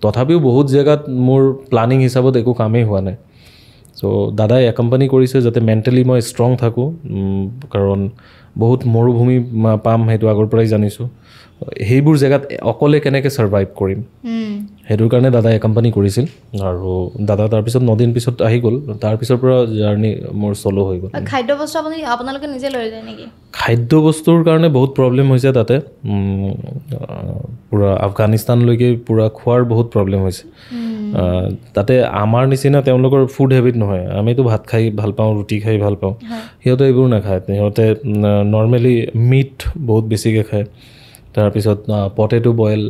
তথাপিও বহুত জেগাত মোৰ প্লানিং হিচাপত একো কামেই হোৱা নাই চ' দাদাই একাম্পানী কৰিছে যাতে মেণ্টেলি মই ষ্ট্ৰং থাকোঁ কাৰণ বহুত মৰুভূমি পাম সেইটো আগৰ পৰাই জানিছোঁ সেইবোৰ জেগাত অকলে কেনেকৈ ছাৰ্ভাইভ কৰিম সেইটোৰ কাৰণে দাদাই একাম্পানী কৰিছিল আৰু দাদা তাৰপিছত 9 দিন পিছত আহি গ'ল তাৰপিছৰ পৰা জাৰ্ণি মোৰ চলো হৈ গ'ল খাদ্য বস্তু আপোনালোকে নিজে লৈ যায় নেকি খাদ্য বস্তুৰ কাৰণে বহুত প্ৰব্লেম হৈছে তাতে পুৰা আফগানিস্তানলৈকে পুৰা খোৱাৰ বহুত প্ৰব্লেম হৈছে তাতে আমাৰ নিচিনা তেওঁলোকৰ ফুড হেবিট নহয় আমিতো ভাত খাই ভাল পাওঁ ৰুটি খাই ভাল পাওঁ সিহঁতে এইবোৰ নাখায় সিহঁতে নৰ্মেলি মিট বহুত বেছিকৈ খায় তাৰপিছত পটেটো বইল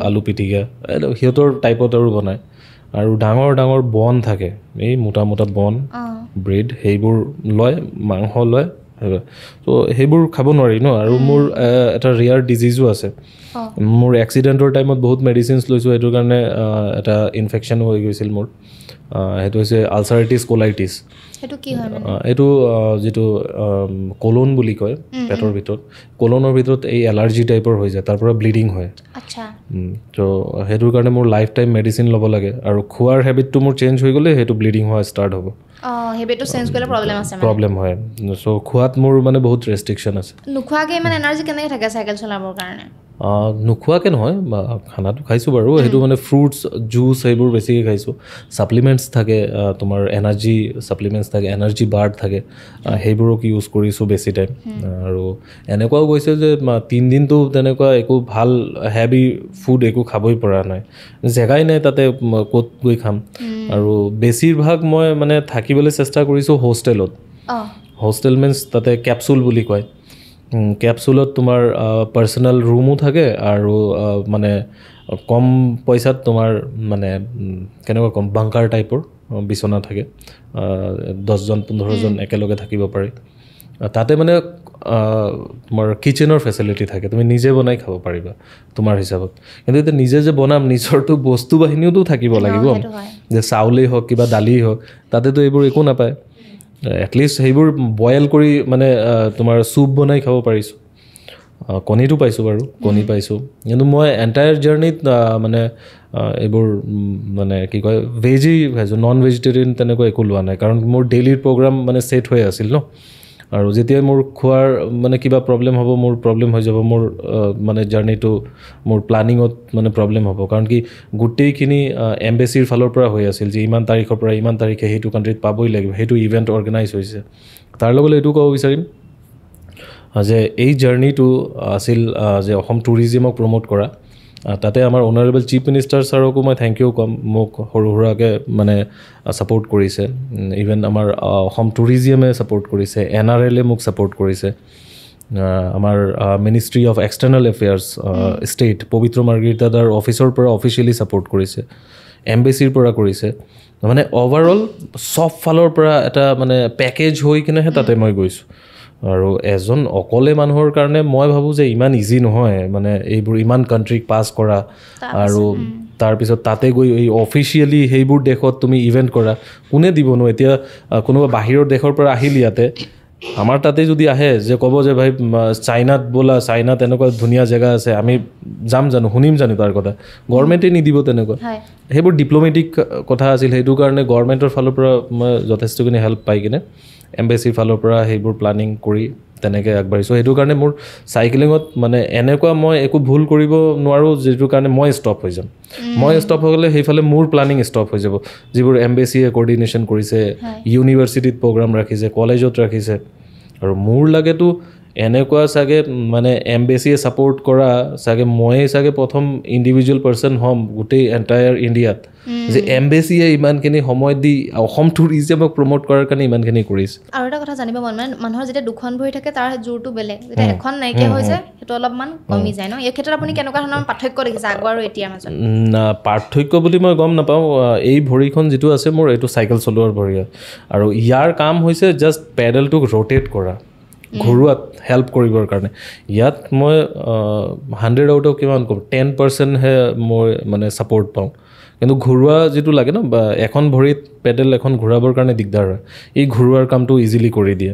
আলু পিটিকা সিহঁতৰ টাইপত আৰু বনায় আৰু ডাঙৰ ডাঙৰ বন থাকে এই মোটা মোটা বন ব্ৰেড সেইবোৰ লয় মাংস লয় তো সেইবোৰ খাব নোৱাৰি ন আৰু মোৰ এটা ৰিয়াৰ ডিজিজো আছে মোৰ এক্সিডেণ্টৰ টাইমত বহুত মেডিচিনছ লৈছোঁ সেইটোৰ কাৰণে এটা ইনফেকশ্যন হৈ গৈছিল মোৰ সেইটো হৈছে আলচাৰাইটিছ কোলাইটিছ এইটো যিটো কলন বুলি কয় পেটৰ ভিতৰত কলনৰ ভিতৰত এই এলাৰ্জি টাইপৰ হৈ যায় তাৰ পৰা ব্লিডিং হয় তো সেইটোৰ কাৰণে মোৰ লাইফ টাইম মেডিচিন ল'ব লাগে আৰু খোৱাৰ হেবিটটো মোৰ চেঞ্জ হৈ গ'লে সেইটো ব্লিডিং হোৱা ষ্টাৰ্ট হ'ব প্ৰব্লেম হয় চ' খোৱাত মোৰ মানে বহুত ৰেষ্ট্ৰিকশ্যন আছে নোখোৱাকৈ ইমান এনাৰ্জি কেনেকৈ থাকে চাইকেল চলাবৰ কাৰণে নোখোৱাকৈ নহয় খানাটো খাইছোঁ বাৰু সেইটো মানে ফ্ৰুটছ জুচ সেইবোৰ বেছিকৈ খাইছোঁ ছাপ্লিমেণ্টছ থাকে তোমাৰ এনাৰ্জি ছাপ্লিমেণ্টছ থাকে এনাৰ্জি বাৰ্ড থাকে সেইবোৰক ইউজ কৰিছোঁ বেছি টাইম আৰু এনেকুৱাও গৈছে যে 3 দিনটো তেনেকুৱা একো ভাল হেভি ফুড একো খাবই পৰা নাই জেগাই নাই তাতে ক'ত গৈ খাম আৰু বেছিভাগ মই মানে থাকিবলৈ চেষ্টা কৰিছোঁ হোষ্টেল মিনছ তাতে কেপচুল বুলি কয় কেপচুলত তোমাৰ পাৰ্চনেল ৰুমো থাকে আৰু মানে কম পইচাত তোমাৰ মানে কেনেকুৱা কম বাংকাৰ টাইপৰ বিচনা থাকে 10জন 15জন একেলগে থাকিব পাৰে তাতে মানে তোমাৰ কিচেনৰ ফেচিলিটি থাকে তুমি নিজে বনাই খাব পাৰিবা তোমাৰ হিচাপত কিন্তু এতিয়া নিজে যে বনাম নিজৰটো বস্তু বাহিনীওতো থাকিব লাগিব যে চাউলেই হওক কিবা দালি হওক তাতেতো এইবোৰ একো নাপায় এটলিষ্ট সেইবোৰ বইল কৰি মানে তোমাৰ চুপ বনাই খাব পাৰিছোঁ কণীটো পাইছোঁ বাৰু কণী পাইছোঁ কিন্তু মই এণ্টায়াৰ জাৰ্ণিত মানে এইবোৰ মানে কি কয় ভেজেই খাইছোঁ নন ভেজিটেৰিয়ান তেনেকুৱা একো লোৱা নাই কাৰণ মোৰ ডেইলিৰ প্ৰগ্ৰাম মানে ছেট হৈ আছিল ন আৰু যেতিয়াই মোৰ খোৱাৰ মানে কিবা প্ৰব্লেম হ'ব মোৰ প্ৰব্লেম হৈ যাব মোৰ মানে জাৰ্ণিটো মোৰ প্লানিঙত মানে প্ৰব্লেম হ'ব কাৰণ কি গোটেইখিনি এম্বেচিৰ ফালৰ পৰা হৈ আছিল যে ইমান তাৰিখৰ পৰা ইমান তাৰিখে সেইটো কাণ্ট্ৰিত পাবই লাগিব সেইটো ইভেণ্ট অৰ্গেনাইজ হৈছে তাৰ লগত এইটো ক'ব বিচাৰিম যে এই জাৰ্ণিটো আছিল যে অসম টুৰিজিমক প্ৰমোট কৰা তাতে আমাৰ অনাৰেবল চিফ মিনিষ্টাৰ ছাৰকো মই থেংক ইউ ক'ম মোক সৰু সুৰাকৈ মানে ছাপোৰ্ট কৰিছে ইভেন আমাৰ অসম টুৰিজিমে ছাপোৰ্ট কৰিছে NRLে মোক ছাপোৰ্ট কৰিছে আমাৰ ministry of external affairs state পবিত্ৰ মাৰ্ঘেৰিটাৰ অফিচৰ পৰা অফিচিয়েলি ছাপোৰ্ট কৰিছে এম্বেচিৰ পৰা কৰিছে মানে অভাৰঅল চব ফালৰ পৰা এটা মানে পেকেজ হৈ কিনেহে তাতে মই গৈছোঁ আৰু এজন অকলে মানুহৰ কাৰণে মই ভাবোঁ যে ইমান ইজি নহয় মানে এইবোৰ ইমান কাণ্ট্ৰিক পাছ কৰা আৰু তাৰপিছত তাতে গৈ এই অফিচিয়েলি সেইবোৰ দেশত তুমি ইভেণ্ট কৰা কোনে দিবনো এতিয়া কোনোবা বাহিৰৰ দেশৰ পৰা আহিল ইয়াতে আমাৰ তাতে যদি আহে যে ক'ব যে ভাই চাইনাত ব'লা চাইনাত এনেকুৱা ধুনীয়া জেগা আছে আমি যাম জানো শুনিম জানো তাৰ কথা গভৰ্ণমেণ্টে নিদিব তেনেকুৱা সেইবোৰ ডিপ্ল'মেটিক কথা আছিল সেইটো কাৰণে গভৰ্ণমেণ্টৰ ফালৰ পৰা মই যথেষ্টখিনি হেল্প পাই কিনে এম্বেচিৰ ফালৰ পৰা সেইবোৰ প্লানিং কৰি তেনেকৈ আগবাঢ়িছোঁ সেইটো কাৰণে মোৰ চাইকেলিঙত মানে এনেকুৱা মই একো ভুল কৰিব নোৱাৰোঁ যিটোৰ কাৰণে মই ষ্টপ হৈ যাম মই ষ্টপ হৈ গ'লে সেইফালে মোৰ প্লানিং ষ্টপ হৈ যাব যিবোৰ এম্বেচিয়ে কোঅৰ্ডিনেশ্যন কৰিছে ইউনিভাৰ্চিটিত প্ৰগ্ৰাম ৰাখিছে কলেজত ৰাখিছে আৰু মোৰ লাগেতো এনেকুৱা চাগে মানে এম্বেচিয়ে ছাপোৰ্ট কৰা চাগে ময়ে চাগে প্ৰথম ইণ্ডিভিজুৱেল পাৰ্চন হ'ম গোটেই এণ্টায়াৰ ইণ্ডিয়াত যে এম্বেচিয়ে ইমানখিনি সময় দি অসম টুৰিজমক প্ৰমোট কৰাৰ কাৰণে ইমানখিনি কৰিছে আৰু এটা কথা জানিব মন মানে মানুহৰ যেতিয়া দুখন ভৰি থাকে তাৰ জোৰটো বেলেগ যেতিয়া এখন নাইকিয়া হৈ যায় সেইটো অলপমান কমি যায় ন এই ক্ষেত্ৰত আপুনি কেনেকুৱা ধৰণৰ পাৰ্থক্য দেখিছে আগৰ আৰু এতিয়াৰ মাজত পাৰ্থক্য বুলি মই গম নাপাওঁ এই ভৰিখন যিটো আছে মোৰ এইটো চাইকেল চলোৱাৰ ভৰি হয় আৰু ইয়াৰ কাম হৈছে জাষ্ট পেডেলটোক ৰোটেট কৰা ঘৰুৱাত হেল্প কৰিবৰ কাৰণে ইয়াত মই 100 আউট অফ কিমান ক'ম 10%হে মই মানে ছাপোৰ্ট পাওঁ কিন্তু ঘৰুৱা যিটো লাগে ন বা এখন ভৰিত পেডেল এখন ঘূৰাবৰ কাৰণে দিগদাৰ হয় এই ঘৰুৱাৰ কামটো ইজিলি কৰি দিয়ে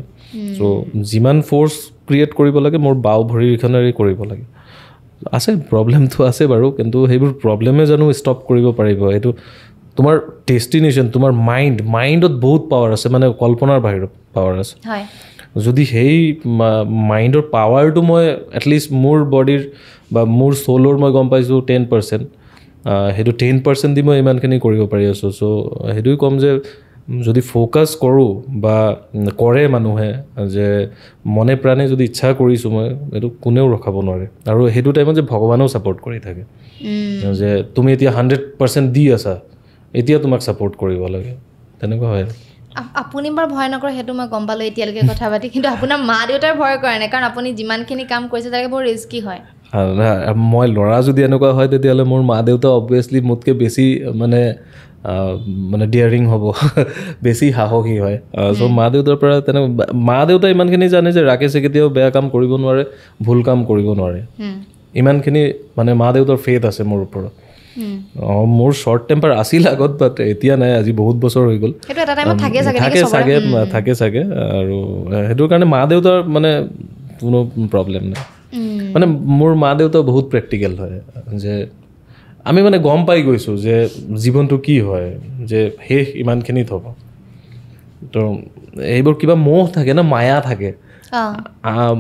চ' যিমান ফ'ৰ্চ ক্ৰিয়েট কৰিব লাগে মোৰ বাও ভৰিখনেৰে কৰিব লাগে আছে প্ৰব্লেমটো আছে বাৰু কিন্তু সেইবোৰ প্ৰব্লেমে জানো ষ্টপ কৰিব পাৰিব এইটো তোমাৰ ডেষ্টিনেশ্যন তোমাৰ মাইণ্ডত বহুত পাৱাৰ আছে মানে কল্পনাৰ বাহিৰত পাৱাৰ আছে হয় যদি সেই মাইণ্ডৰ পাৱাৰটো মই এটলিষ্ট মোৰ বডিৰ বা মোৰ চ'লৰ মই গম পাইছোঁ 10% সেইটো 10% দি মই ইমানখিনি কৰিব পাৰি আছোঁ চ' সেইটোৱে ক'ম যে যদি ফ'কাছ কৰোঁ বা কৰে মানুহে যে মনে প্ৰাণে যদি ইচ্ছা কৰিছোঁ মই এইটো কোনেও ৰখাব নোৱাৰে আৰু সেইটো টাইমত যে ভগৱানেও ছাপোৰ্ট কৰি থাকে যে তুমি এতিয়া 100% দি আছা এতিয়া তোমাক ছাপোৰ্ট কৰিব লাগে তেনেকুৱা হয় আপুনি বাৰু ভয় নকৰে সেইটো মই গম পালোঁ এতিয়ালৈকে কথা পাতি কিন্তু আপোনাৰ মা দেউতাৰ ভয় কৰে নাই কাৰণ আপুনি যিমানখিনি কাম কৰিছে তাকে বহুত ৰিস্কি হয় মই ল'ৰা যদি এনেকুৱা হয় তেতিয়াহ'লে মোৰ মা দেউতা অবভিয়াছলি মোতকৈ বেছি মানে ডিয়াৰিং হ'ব বেছি সাহসী হয় চ' মা দেউতাৰ পৰা তেনেকুৱা মা দেউতা ইমানখিনি জানে যে ৰাকেশে কেতিয়াও বেয়া কাম কৰিব নোৱাৰে ভুল কাম কৰিব নোৱাৰে ইমানখিনি মানে মা দেউতাৰ ফেথ আছে মোৰ ওপৰত মোৰ শ্বৰ্ট টেম্পাৰ আছিল আগত বাট এতিয়া নাই আজি বহুত বছৰ হৈ গ'ল থাকে চাগে আৰু সেইটোৰ কাৰণে মা দেউতাৰ মানে কোনো প্ৰব্লেম নাই মানে মোৰ মা দেউতা বহুত প্ৰেক্টিকেল হয় যে আমি মানে গম পাই গৈছোঁ যে জীৱনটো কি হয় যে শেষ ইমানখিনিত হ'ব তো এইবোৰ কিবা মোহ থাকে ন মায়া থাকে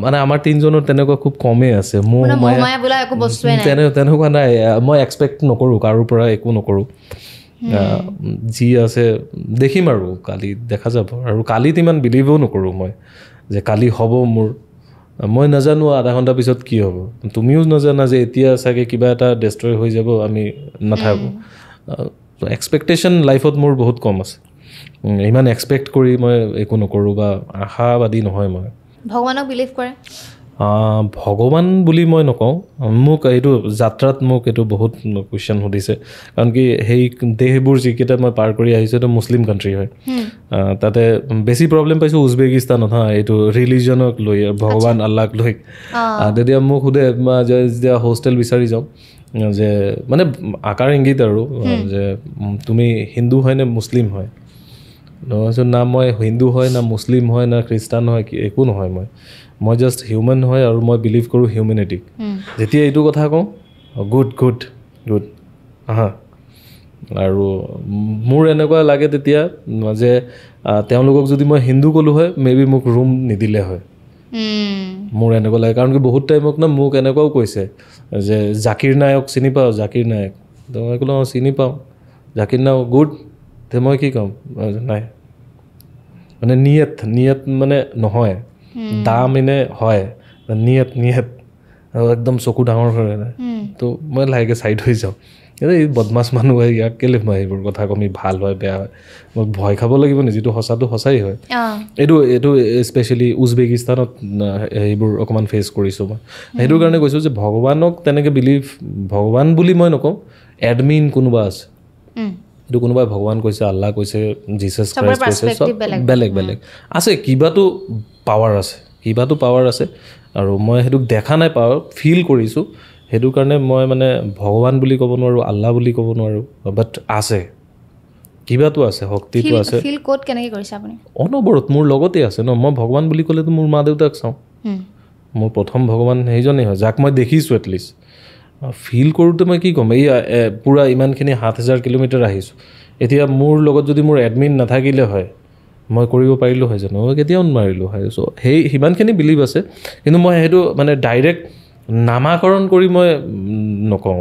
মানে আমাৰ তিনিজনৰ তেনেকুৱা খুব কমেই আছে তেনেকুৱা নাই মই এক্সপেক্ট নকৰোঁ কাৰোৰ পৰা একো নকৰোঁ যি আছে দেখিম আৰু কালি দেখা যাব আৰু কালিত ইমান বিলিভো নকৰোঁ মই যে কালি হ'ব মোৰ মই নাজানো আধা ঘণ্টা পিছত কি হ'ব তুমিও নাজানা যে এতিয়া চাগে কিবা এটা ডেষ্ট্ৰয় হৈ যাব আমি নাথাকোঁ এক্সপেক্টেশ্যন লাইফত মোৰ বহুত কম আছে ইমান এক্সপেক্ট কৰি মই একো নকৰোঁ বা আশাবাদী নহয় মই ভগৱানক বিলিভ কৰে ভগৱান বুলি মই নকওঁ মোক এইটো যাত্ৰাত মোক এইটো বহুত কুৱেশ্যন সুধিছে কাৰণ কি সেই দেশবোৰ যিকেইটা মই পাৰ কৰি আহিছোঁ এইটো মুছলিম কাণ্ট্ৰি হয় তাতে বেছি প্ৰব্লেম পাইছোঁ উজবেকিস্তানত এইটো ৰিলিজনক লৈ ভগৱান আল্লাহক লৈ তেতিয়া মোক সোধে যেতিয়া হোষ্টেল বিচাৰি যাওঁ যে মানে আকাৰ ইংগিত আৰু যে তুমি হিন্দু হয় নে মুছলিম হয় না মই হিন্দু হয় না মুছলিম হয় না খ্ৰীষ্টান হয় একো নহয় মই জাষ্ট হিউমেন হয় আৰু মই বিলিভ কৰোঁ হিউমেনিটিক যেতিয়া এইটো কথা কওঁ গুড আৰু মোৰ এনেকুৱা লাগে তেতিয়া যে তেওঁলোকক যদি মই হিন্দু ক'লোঁ হয় মেবি মোক ৰুম নিদিলে হয় মোৰ এনেকুৱা লাগে কাৰণ কি বহুত টাইমক না মোক এনেকুৱাও কৈছে যে জাকিৰ নায়ক চিনি পাওঁ জাকিৰ নায়ক তো মই ক'লোঁ চিনি পাওঁ জাকিৰ নায়ক গুড তে মই কি ক'ম নাই মানে নিয়ত মানে নহয় দাম এনে হয় নিয়ত আৰু একদম চকু ডাঙৰ কৰে নাই তো মই লাহেকৈ ছাইড হৈ যাওঁ এই বদমাছ মানুহ হয় ইয়াক কেলৈ মই এইবোৰ কথা কমি ভাল হয় বেয়া হয় মই ভয় খাব লাগিব নি যিটো সঁচাটো সঁচাই হয় এইটো স্পেচিয়েলি উজবেকিস্তানত এইবোৰ অকণমান ফেচ কৰিছোঁ মই সেইটোৰ কাৰণে কৈছোঁ যে ভগৱানক তেনেকৈ ভগৱান বুলি মই নকওঁ এডমিন কোনোবা আছে এইটো কোনোবাই ভগৱান কৈছে আল্লাহ কৈছে জিচাছ ক্ৰাইষ্ট কৈছে চব বেলেগ আছে কিবাটো পাৱাৰ আছে আৰু মই সেইটোক দেখা নাই পাৱাৰ ফিল কৰিছোঁ সেইটো কাৰণে মই মানে ভগৱান বুলি ক'ব নোৱাৰোঁ আল্লাহ বুলি ক'ব নোৱাৰোঁ বাট আছে কিবাটো আছে শক্তিটো আছে অনবৰত মোৰ লগতে আছে ন মই ভগৱান বুলি ক'লেতো মোৰ মা দেউতাক চাওঁ মোৰ প্ৰথম ভগৱান সেইজনেই হয় যাক মই দেখিছোঁ এটলিষ্ট ফিল কৰোঁতে মই কি ক'ম এই পূৰা ইমানখিনি ৭,০০০ কিলোমিটাৰ আহিছোঁ এতিয়া মোৰ লগত যদি মোৰ এডমিন নাথাকিলে হয় মই কৰিব পাৰিলোঁ হয় জানো মই কেতিয়াও নোৱাৰিলোঁ হয় চ' সেই সিমানখিনি বিলিভ আছে কিন্তু মই সেইটো মানে ডাইৰেক্ট নামাকৰণ কৰি মই নকওঁ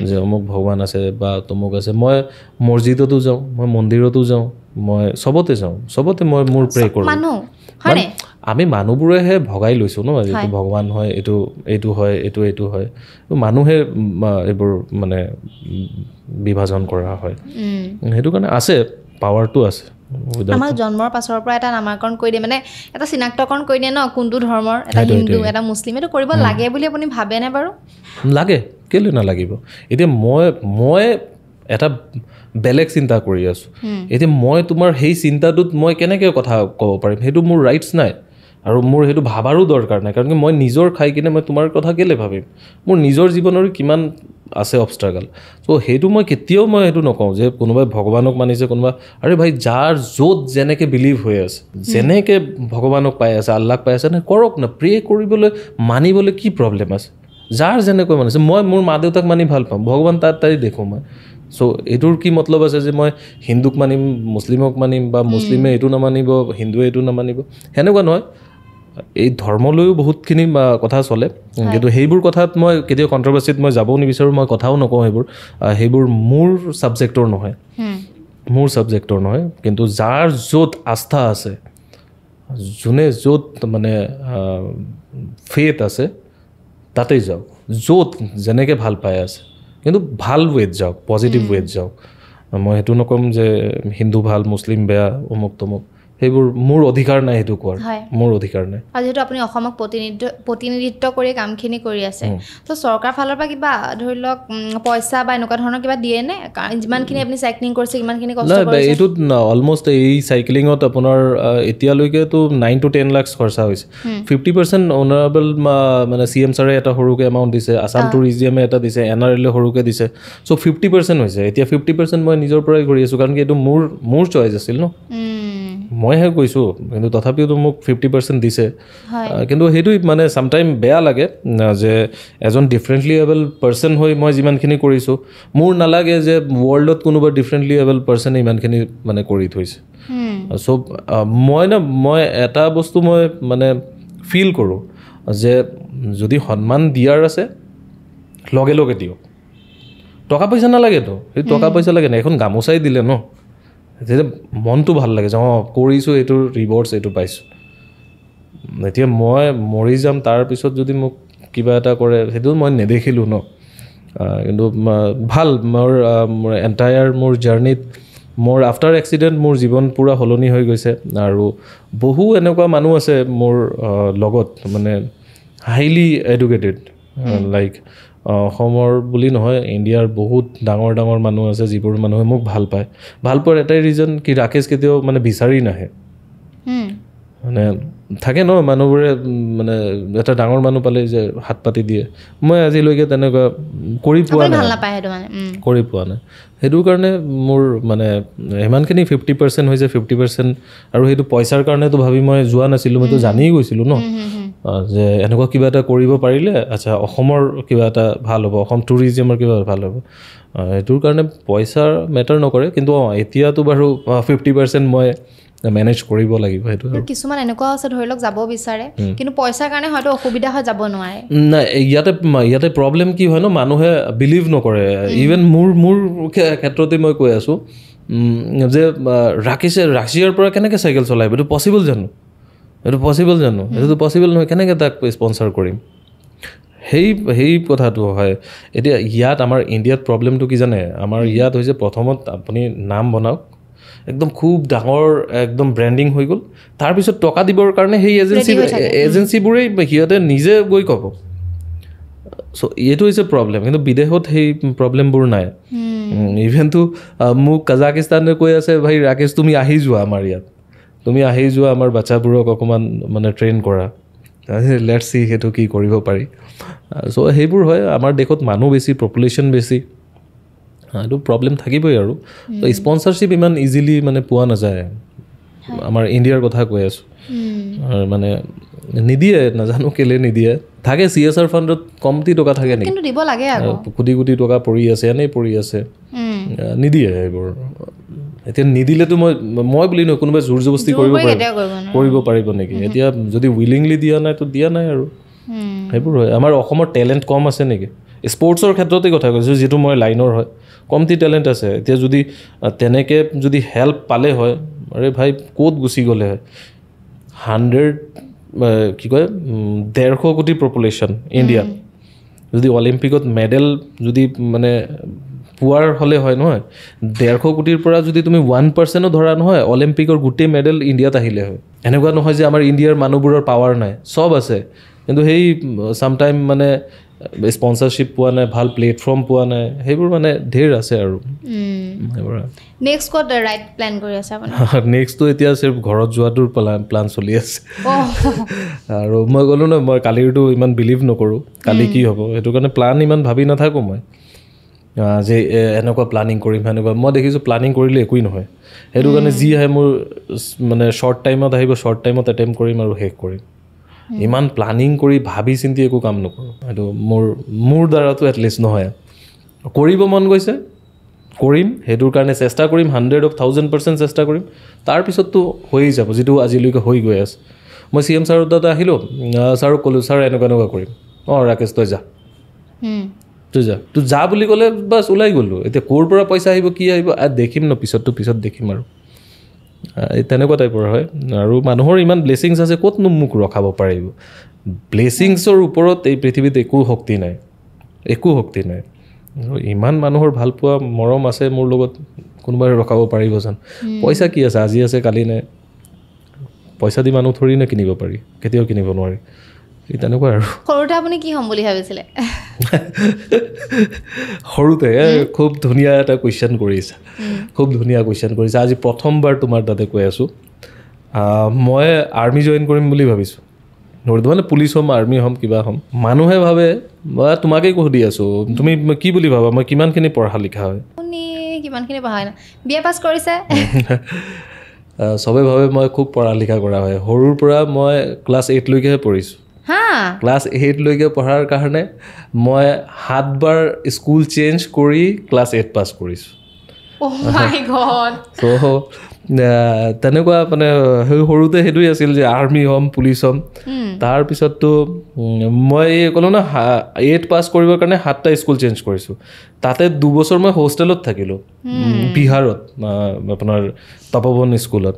যে অমুক ভগৱান আছে বা তমুক আছে মই মছজিদতো যাওঁ মই মন্দিৰতো যাওঁ মই চবতে যাওঁ চবতে মই মোৰ প্ৰে কৰোঁ আমি মানুহবোৰেহে ভগাই লৈছোঁ ন এইটো ভগৱান হয় এইটো হয় এইটো হয় মানুহে এইবোৰ মানে বিভাজন কৰা হয় সেইটো কাৰণে আছে পাৱাৰটো আছে আমাক জন্মৰ পাছৰ পৰা এটা নামাকৰণ কৰি দিয়ে মানে এটা চিনাক্তকৰণ কৰি দিয়ে ন কোনটো ধৰ্মৰ এটা হিন্দু এটা মুছলিম এইটো কৰিব লাগে বুলি আপুনি ভাবেনে বাৰু লাগে কেলৈ নালাগিব এতিয়া মই এটা বেলেগ চিন্তা কৰি আছোঁ এতিয়া মই তোমাৰ সেই চিন্তাটোত মই কেনেকৈ কথা ক'ব পাৰিম সেইটো মোৰ ৰাইটছ নাই আৰু মোৰ সেইটো ভাবাৰো দৰকাৰ নাই কাৰণ কি মই নিজৰ খাই কিনে মই তোমাৰ কথা কেলৈ ভাবিম মোৰ নিজৰ জীৱনৰ কিমান আছে অবষ্ট্ৰাগল চ' সেইটো মই কেতিয়াও মই সেইটো নকওঁ যে কোনোবাই ভগৱানক মানিছে কোনোবা আৰে ভাই যাৰ য'ত যেনেকৈ বিলিভ হৈ আছে যেনেকৈ ভগৱানক পাই আছে আল্লাহক পাই আছে নে কৰক না প্ৰে কৰিবলৈ মানিবলৈ কি প্ৰব্লেম আছে যাৰ যেনেকৈ মানিছে মই মোৰ মা দেউতাক মানি ভাল পাম ভগৱান তাই দেখোঁ মই চ' এইটোৰ কি মতলব আছে যে মই হিন্দুক মানিম মুছলিমক মানিম বা মুছলিমে এইটো নামানিব হিন্দুৱে এইটো নামানিব সেনেকুৱা নহয় এই ধৰ্মলৈও বহুতখিনি কথা চলে কিন্তু সেইবোৰ কথাত মই কেতিয়াও কণ্ট্ৰভাৰ্চিত মই যাবও নিবিচাৰোঁ মই কথাও নকওঁ সেইবোৰ মোৰ ছাবজেক্টৰ নহয় কিন্তু যাৰ য'ত আস্থা আছে যোনে য'ত মানে ফেথ আছে তাতেই যাওক য'ত যেনেকৈ ভাল পাই আছে কিন্তু ভাল ৱেত যাওক পজিটিভ ৱেত যাওক মই সেইটো নক'ম যে হিন্দু ভাল মুছলিম বেয়া অমুক তমুক সেইবোৰ মোৰ অধিকাৰ নাই সেইটো কোৱাৰ মোৰ অধিকাৰ নাই আৰু যেহেতু আপুনি অসমক প্ৰতিনিধিত্ব কৰি কামখিনি কৰি আছে তো চৰকাৰ ফালৰ পৰা কিবা ধৰি লওক পইচা বা এনেকুৱা ধৰণৰ কিবা দিয়ে নে যিমানখিনি আপুনি চাইক্লিং কৰিছে ইমানখিনি কষ্ট কৰিছে এইটোত অলমষ্ট এই চাইক্লিঙত আপোনাৰ এতিয়ালৈকেতো 9 to 10 লাখ খৰচা হৈছে 50% অনাৰেবল মানে CM ছাৰে এটা সৰুকৈ এমাউণ্ট দিছে আছাম টুৰিজিয়ামে এটা দিছে NRL সৰুকৈ দিছে চ' 50% হৈছে এতিয়া 50% মই নিজৰ পৰাই কৰি আছোঁ কাৰণ কি এইটো মোৰ চইচ আছিল ন মইহে কৈছোঁ কিন্তু তথাপিওতো মোক 50% দিছে কিন্তু সেইটো মানে চামটাইম বেয়া লাগে যে এজন ডিফাৰেণ্টলি এবল পাৰ্চন হৈ মই যিমানখিনি কৰিছোঁ মোৰ নালাগে যে ৱৰ্ল্ডত কোনোবা ডিফাৰেণ্টলি এবল পাৰ্চনে ইমানখিনি মানে কৰি থৈছে চ' মই এটা বস্তু মই মানে ফিল কৰোঁ যে যদি সন্মান দিয়াৰ আছে লগে লগে দিয়ক টকা পইচা নালাগেতো সেই টকা পইচা লাগে না এখন গামোচাই দিলে ন তেতিয়া মনটো ভাল লাগে যে কৰিছোঁ এইটোৰ ৰিৱাৰ্ডছ এইটো পাইছোঁ এতিয়া মই মৰি যাম তাৰপিছত যদি মোক কিবা এটা কৰে সেইটো মই নেদেখিলোঁ ন কিন্তু ভাল মোৰ এণ্টায়াৰ মোৰ জাৰ্ণিত মোৰ আফটাৰ এক্সিডেণ্ট মোৰ জীৱন পূৰা সলনি হৈ গৈছে আৰু বহু এনেকুৱা মানুহ আছে মোৰ লগত মানে হাইলি এডুকেটেড লাইক অসমৰ বুলি নহয় ইণ্ডিয়াৰ বহুত ডাঙৰ ডাঙৰ মানুহ আছে যিবোৰ মানুহে মোক ভাল পায় ভাল পোৱাৰ এটাই ৰিজন কি ৰাকেশ কেতিয়াও মানে বিচাৰি নাহে মানে থাকে ন মানুহবোৰে মানে এটা ডাঙৰ মানুহ পালে যে হাত পাতি দিয়ে মই আজিলৈকে তেনেকুৱা কৰি পোৱা নাই সেইটো কাৰণে মোৰ মানে সিমানখিনি 50% হৈছে 50% আৰু সেইটো পইচাৰ কাৰণেতো ভাবি মই যোৱা নাছিলোঁ মইতো জানিয়ে গৈছিলোঁ ন যে এনেকুৱা কিবা এটা কৰিব পাৰিলে আচ্ছা অসমৰ কিবা এটা ভাল হ'ব অসম টুৰিজিমৰ কিবা ভাল হ'ব এইটোৰ কাৰণে পইচাৰ মেটাৰ নকৰে কিন্তু এতিয়াতো বাৰু 50% মই মেনেজ কৰিব লাগিব সেইটো কিছুমান এনেকুৱা আছে ধৰি লওক যাব বিচাৰে কিন্তু পইচাৰ কাৰণে হয়তো অসুবিধা হৈ যাব নোৱাৰে নাই ইয়াতে প্ৰব্লেম কি হয় ন মানুহে বিলিভ নকৰে ইভেন মোৰ ক্ষেত্ৰতে মই কৈ আছোঁ যে ৰাকেশে ৰাছিয়াৰ পৰা কেনেকৈ চাইকেল চলাব এইটো পচিবল জানো এইটোতো পচিবল নহয় কেনেকৈ তাক স্পনচাৰ কৰিম সেই কথাটো হয় এতিয়া ইয়াত আমাৰ ইণ্ডিয়াত প্ৰব্লেমটো কি জানে আমাৰ ইয়াত হৈছে প্ৰথমত আপুনি নাম বনাওক একদম খুব ডাঙৰ একদম ব্ৰেণ্ডিং হৈ গ'ল তাৰপিছত টকা দিবৰ কাৰণে সেই এজেঞ্চিবোৰেই সিহঁতে নিজে গৈ ক'ব চ' এইটো হৈছে প্ৰব্লেম কিন্তু বিদেশত সেই প্ৰব্লেমবোৰ নাই ইভেনটো মোক কাজাকিস্তানে কৈ আছে ভাই ৰাকেশ তুমি আহি যোৱা আমাৰ ইয়াত তুমি আহি যোৱা আমাৰ বাচ্চাবোৰক অকণমান মানে ট্ৰেইন কৰা লেটছ চি সেইটো কি কৰিব পাৰি চ' সেইবোৰ হয় আমাৰ দেশত মানুহ বেছি পপুলেশ্যন বেছি এইটো প্ৰব্লেম থাকিবই আৰু স্পনচাৰশ্বিপ ইমান ইজিলি মানে পোৱা নাযায় আমাৰ ইণ্ডিয়াৰ কথা কৈ আছোঁ মানে নিদিয়ে নাজানো কেলৈ নিদিয়ে থাকে CSR ফাণ্ডত কমটি টকা থাকে নেকি কিন্তু দিব লাগে আকৌ কোটি কোটি টকা পৰি আছে এনেই পৰি আছে নিদিয়ে এইবোৰ এতিয়া নিদিলেতো মই বুলি নহয় কোনোবাই জোৰ জবস্তি কৰিব পাৰিব নেকি এতিয়া যদি উইলিংলি দিয়া নাই তো দিয়া নাই আৰু সেইবোৰ হয় আমাৰ অসমৰ টেলেণ্ট কম আছে নেকি স্পৰ্টছৰ ক্ষেত্ৰতে কথা কৈছোঁ যিটো মই লাইনৰ হয় কমটি টেলেণ্ট আছে এতিয়া যদি তেনেকৈ যদি হেল্প পালে হয় আৰে ভাই ক'ত গুচি গ'লে হয় কি কয় 150 কোটি পপুলেশ্যন ইণ্ডিয়াত যদি অলিম্পিকত মেডেল যদি মানে পোৱাৰ হ'লে হয় নহয় 150 কোটিৰ পৰা যদি তুমি 1%ও ধৰা নহয় অলিম্পিকৰ গোটেই মেডেল ইণ্ডিয়াত আহিলে হয় এনেকুৱা নহয় যে আমাৰ ইণ্ডিয়াৰ মানুহবোৰৰ পাৱাৰ নাই সব আছে কিন্তু সেই সামটাইম মানে স্পন্সৰশ্বিপ পোৱা নাই ভাল প্লেটফৰ্ম পোৱা নাই সেইবোৰ মানে ঢেৰ আছে আৰু নেক্সট ক'ত ৰাইড প্লেন কৰি আছে আপুনি নেক্সটটো এতিয়া সিৰ্ফ ঘৰত যোৱাটোৰ প্লান চলি আছে আৰু মই ক'লো ন মই কালিৰটো ইমান বিলিভ নকৰোঁ কালি কি হ'ব সেইটো কাৰণে প্লান ইমান ভাবি নাথাকোঁ মই যে এনেকুৱা প্লানিং কৰিম এনেকুৱা মই দেখিছোঁ প্লানিং কৰিলে একোৱেই নহয় সেইটো কাৰণে যি আহে মোৰ মানে শ্বৰ্ট টাইমত আহিব শ্বৰ্ট টাইমত এটেম্প কৰিম আৰু শেষ কৰিম ইমান প্লানিং কৰি ভাবি চিন্তি একো কাম নকৰোঁ সেইটো মোৰ দ্বাৰাতো এটলিষ্ট নহয় কৰিব মন গৈছে কৰিম সেইটোৰ কাৰণে চেষ্টা কৰিম 100% চেষ্টা কৰিম তাৰপিছততো হৈয়ে যাব যিটো আজিলৈকে হৈ গৈ আছে মই CM ছাৰৰ তাতে আহিলোঁ ছাৰক ক'লোঁ ছাৰ এনেকুৱা কৰিম ৰাকেশ তই যা তই যা বুলি ক'লে বাছ ওলাই গ'লোঁ এতিয়া ক'ৰ পৰা পইচা আহিব কি আহিব দেখিম ন পিছত দেখিম আৰু তেনেকুৱা টাইপৰ হয় আৰু মানুহৰ ইমান ব্লেছিংছ আছে ক'তনো মোক ৰখাব পাৰিব ব্লেছিংছৰ ওপৰত এই পৃথিৱীত একো শক্তি নাই ইমান মানুহৰ ভাল পোৱা মৰম আছে মোৰ লগত কোনোবাই ৰখাব পাৰিব জানো পইচা কি আছে আজি আছে কালি নাই পইচা দি মানুহ থৰি নে কিনিব পাৰি কেতিয়াও কিনিব নোৱাৰি এই তেনেকুৱা আৰু সৰুতে আপুনি কি হ'ম বুলি ভাবিছিলে সৰুতে খুব ধুনীয়া এটা কুৱেশ্যন কৰিছা আজি প্ৰথমবাৰ তোমাৰ তাতে কৈ আছোঁ মই আৰ্মি জইন কৰিম বুলি ভাবিছোঁ মানে পুলিচ হ'ম আৰ্মি হ'ম কিবা হ'ম মানুহে ভাবে মই তোমাকেই সুধি আছোঁ তুমি কি বুলি ভাবা মই কিমানখিনি পঢ়া লিখা হয় আপুনি কিমানখিনি পঢ়া হয় না বিএ পাছ কৰিছে চবে ভাবে মই খুব পঢ়া লিখা কৰা হয় সৰুৰ পৰা মই ক্লাছ 8 লৈকেহে পঢ়িছোঁ ক্লাছ 8 লৈকে পঢ়াৰ কাৰণে মই 7 বাৰ স্কুল চেঞ্জ কৰি ক্লাছ 8 পাছ কৰিছোঁ তেনেকুৱা মানে সৰুতে সেইটোৱে আছিল যে আৰ্মি হ'ম পুলিচ হ'ম তাৰপিছততো মই ক'লোঁ ন 8 পাছ কৰিবৰ কাৰণে 7টা স্কুল চেঞ্জ কৰিছোঁ তাতে 2 বছৰ মই হোষ্টেলত থাকিলোঁ বিহাৰত আপোনাৰ তপোবন স্কুলত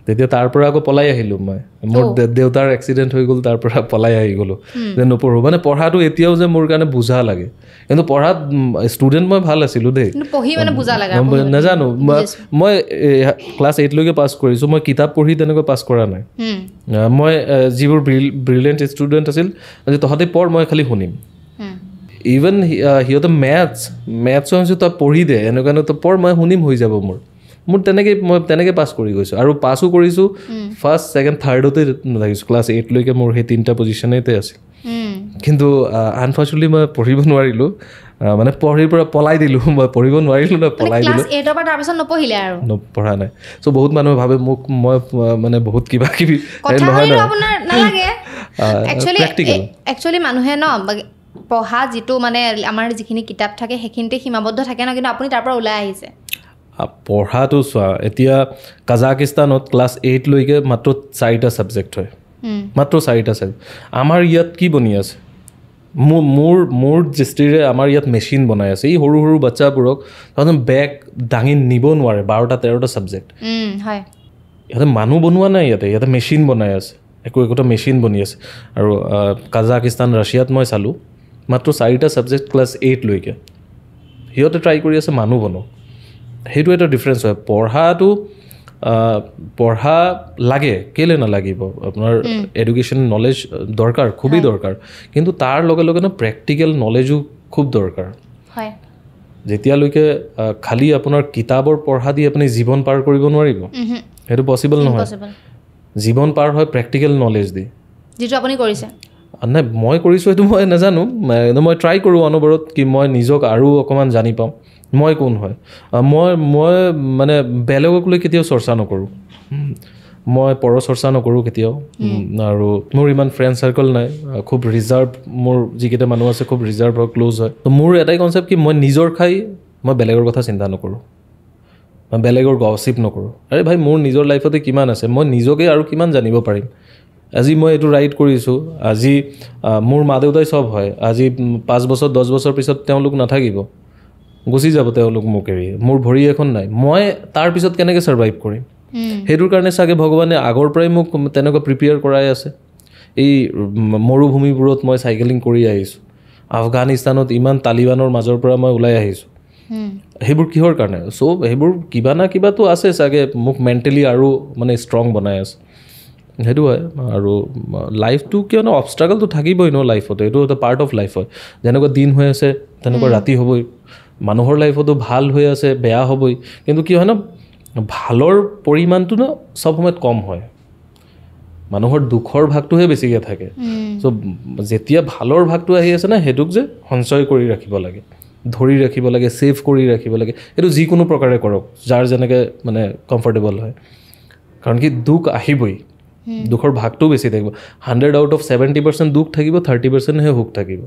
তেতিয়া তাৰ পৰা আকৌ পলাই আহিলোঁ মই মোৰ দেউতাৰ এক্সিডেণ্ট হৈ গ'ল তাৰ পৰা পলাই আহি গ'লোঁ যে নপঢ়োঁ মানে পঢ়াটো এতিয়াও যে মোৰ কাৰণে বুজা লাগে কিন্তু পঢ়াত ষ্টুডেণ্ট মই ভাল আছিলোঁ দেই নাজানো মই ক্লাছ 8 লৈকে পাছ কৰিছোঁ মই কিতাপ পঢ়ি তেনেকৈ পাছ কৰা নাই মই যিবোৰ ব্ৰিলিয়েণ্ট ষ্টুডেণ্ট আছিল তহঁতে পঢ় মই খালি শুনিম ইভেন সিহঁতে মেথছ তই পঢ়ি দে এনেকুৱা তই পঢ় মই শুনিম হৈ যাব মই তেনেকৈ পাছ কৰি গৈছোঁ আৰু পাছো কৰিছোঁ ফাৰ্ষ্ট ছেকেণ্ড থাৰ্ডতে লাগিছোঁ ক্লাছ 8 লৈকে মোৰ সেই 3টা পজিশ্যনেতে আছিল কিন্তু আনফৰ্চুনেটলি মই পঢ়িব নোৱাৰিলোঁ মানে পঢ়িৰ পৰা পলাই দিলোঁ মই পঢ়িব নোৱাৰিলোঁ পলাই দিলোঁ নপঢ়া নাই চ' বহুত মানুহে ভাবে মোক মই মানে বহুত কিবা কিবি একচুৱেলি মানুহে ন পঢ়া যিটো মানে আমাৰ যিখিনি কিতাপ থাকে সেইখিনিতে সীমাবদ্ধ থাকে ন কিন্তু আপুনি তাৰ পৰা ওলাই আহিছে পঢ়াটো চোৱা এতিয়া কাজাকিস্তানত ক্লাছ 8 লৈকে মাত্ৰ 4টা ছাবজেক্ট হয় মাত্ৰ 4টা ছাবজেক্ট আমাৰ ইয়াত কি বনি আছে মোৰ দৃষ্টিৰে আমাৰ ইয়াত মেচিন বনাই আছে এই সৰু সৰু বাচ্চাবোৰক বেগ দাঙি নিব নোৱাৰে 12টা 13টা ছাবজেক্ট ইয়াতে মানুহ বনোৱা নাই ইয়াতে মেচিন বনাই আছে একোটা মেচিন বনি আছে আৰু কাজাকিস্তান ৰাছিয়াত মই চালোঁ মাত্ৰ 4টা ছাবজেক্ট ক্লাছ 8 লৈকে সিহঁতে ট্ৰাই কৰি আছে মানুহ বনাওক সেইটো এটা ডিফাৰেঞ্চ হয় পঢ়া লাগে কেলৈ নালাগিব আপোনাৰ এডুকেশ্যন নলেজ দৰকাৰ খুবেই দৰকাৰ কিন্তু তাৰ লগে লগে ন প্ৰেক্টিকেল নলেজো খুব দৰকাৰ যেতিয়ালৈকে খালি আপোনাৰ কিতাপৰ পঢ়া দি আপুনি জীৱন পাৰ কৰিব নোৱাৰিব সেইটো পচিবল নহয় জীৱন পাৰ হয় প্ৰেক্টিকেল নলেজ দি যিটো আপুনি কৰিছে নাই মই কৰিছোঁ সেইটো মই নাজানো মই ট্ৰাই কৰোঁ অনবৰত কি মই নিজক আৰু অকণমান জানি পাওঁ মই কোন হয় মই মানে বেলেগক লৈ কেতিয়াও চৰ্চা নকৰোঁ মই চৰ্চা নকৰোঁ কেতিয়াও আৰু মোৰ ইমান ফ্ৰেণ্ড চাৰ্কল নাই খুব ৰিজাৰ্ভ মোৰ যিকেইটা মানুহ আছে খুব ৰিজাৰ্ভ হয় ক্ল'জ হয় তো মোৰ এটাই কনচেপ্ট কি মই নিজৰ খাই মই বেলেগৰ কথা চিন্তা নকৰোঁ মই বেলেগৰ গছিপ নকৰোঁ আৰে ভাই মোৰ নিজৰ লাইফতে কিমান আছে মই নিজকে আৰু কিমান জানিব পাৰিম আজি মই এইটো ৰাইড কৰিছোঁ আজি মোৰ মা দেউতাই চব হয় আজি 5 বছৰ 10 বছৰ পিছত তেওঁলোক নাথাকিব গুচি যাব তেওঁলোক মোক এৰি মোৰ ভৰি এখন নাই মই তাৰ পিছত কেনেকৈ ছাৰ্ভাইভ কৰিম সেইটোৰ কাৰণে চাগে ভগৱানে আগৰ পৰাই মোক তেনেকুৱা প্ৰিপেয়াৰ কৰাই আছে এই মৰুভূমিবোৰত মই চাইকেলিং কৰি আহিছোঁ আফগানিস্তানত ইমান তালিবানৰ মাজৰ পৰা মই ওলাই আহিছোঁ সেইবোৰ কিহৰ কাৰণে চ' সেইবোৰ কিবা না কিবাতো আছে চাগে মোক মেণ্টেলি আৰু মানে ষ্ট্ৰং বনাই আছে সেইটো হয় আৰু লাইফটো কিয়নো অবষ্ট্ৰাগলটো থাকিবই ন লাইফত এইটো এটা পাৰ্ট অফ লাইফ হয় যেনেকুৱা দিন হৈ আছে তেনেকুৱা ৰাতি হ'বই মানুহৰ লাইফতো ভাল হৈ আছে বেয়া হ'বই কিন্তু কি হয় ন ভালৰ পৰিমাণটো ন চব সময়ত কম হয় মানুহৰ দুখৰ ভাগটোহে বেছিকৈ থাকে চ' যেতিয়া ভালৰ ভাগটো আহি আছে না সেইটোক যে সঞ্চয় কৰি ৰাখিব লাগে ধৰি ৰাখিব লাগে ছেভ কৰি ৰাখিব লাগে এইটো যিকোনো প্ৰকাৰে কৰক যাৰ যেনেকৈ মানে কমফৰ্টেবল হয় কাৰণ কি দুখ আহিবই দুখৰ ভাগটোও বেছি থাকিব 100 আউট অফ 70% দুখ থাকিব 30%হে সুখ থাকিব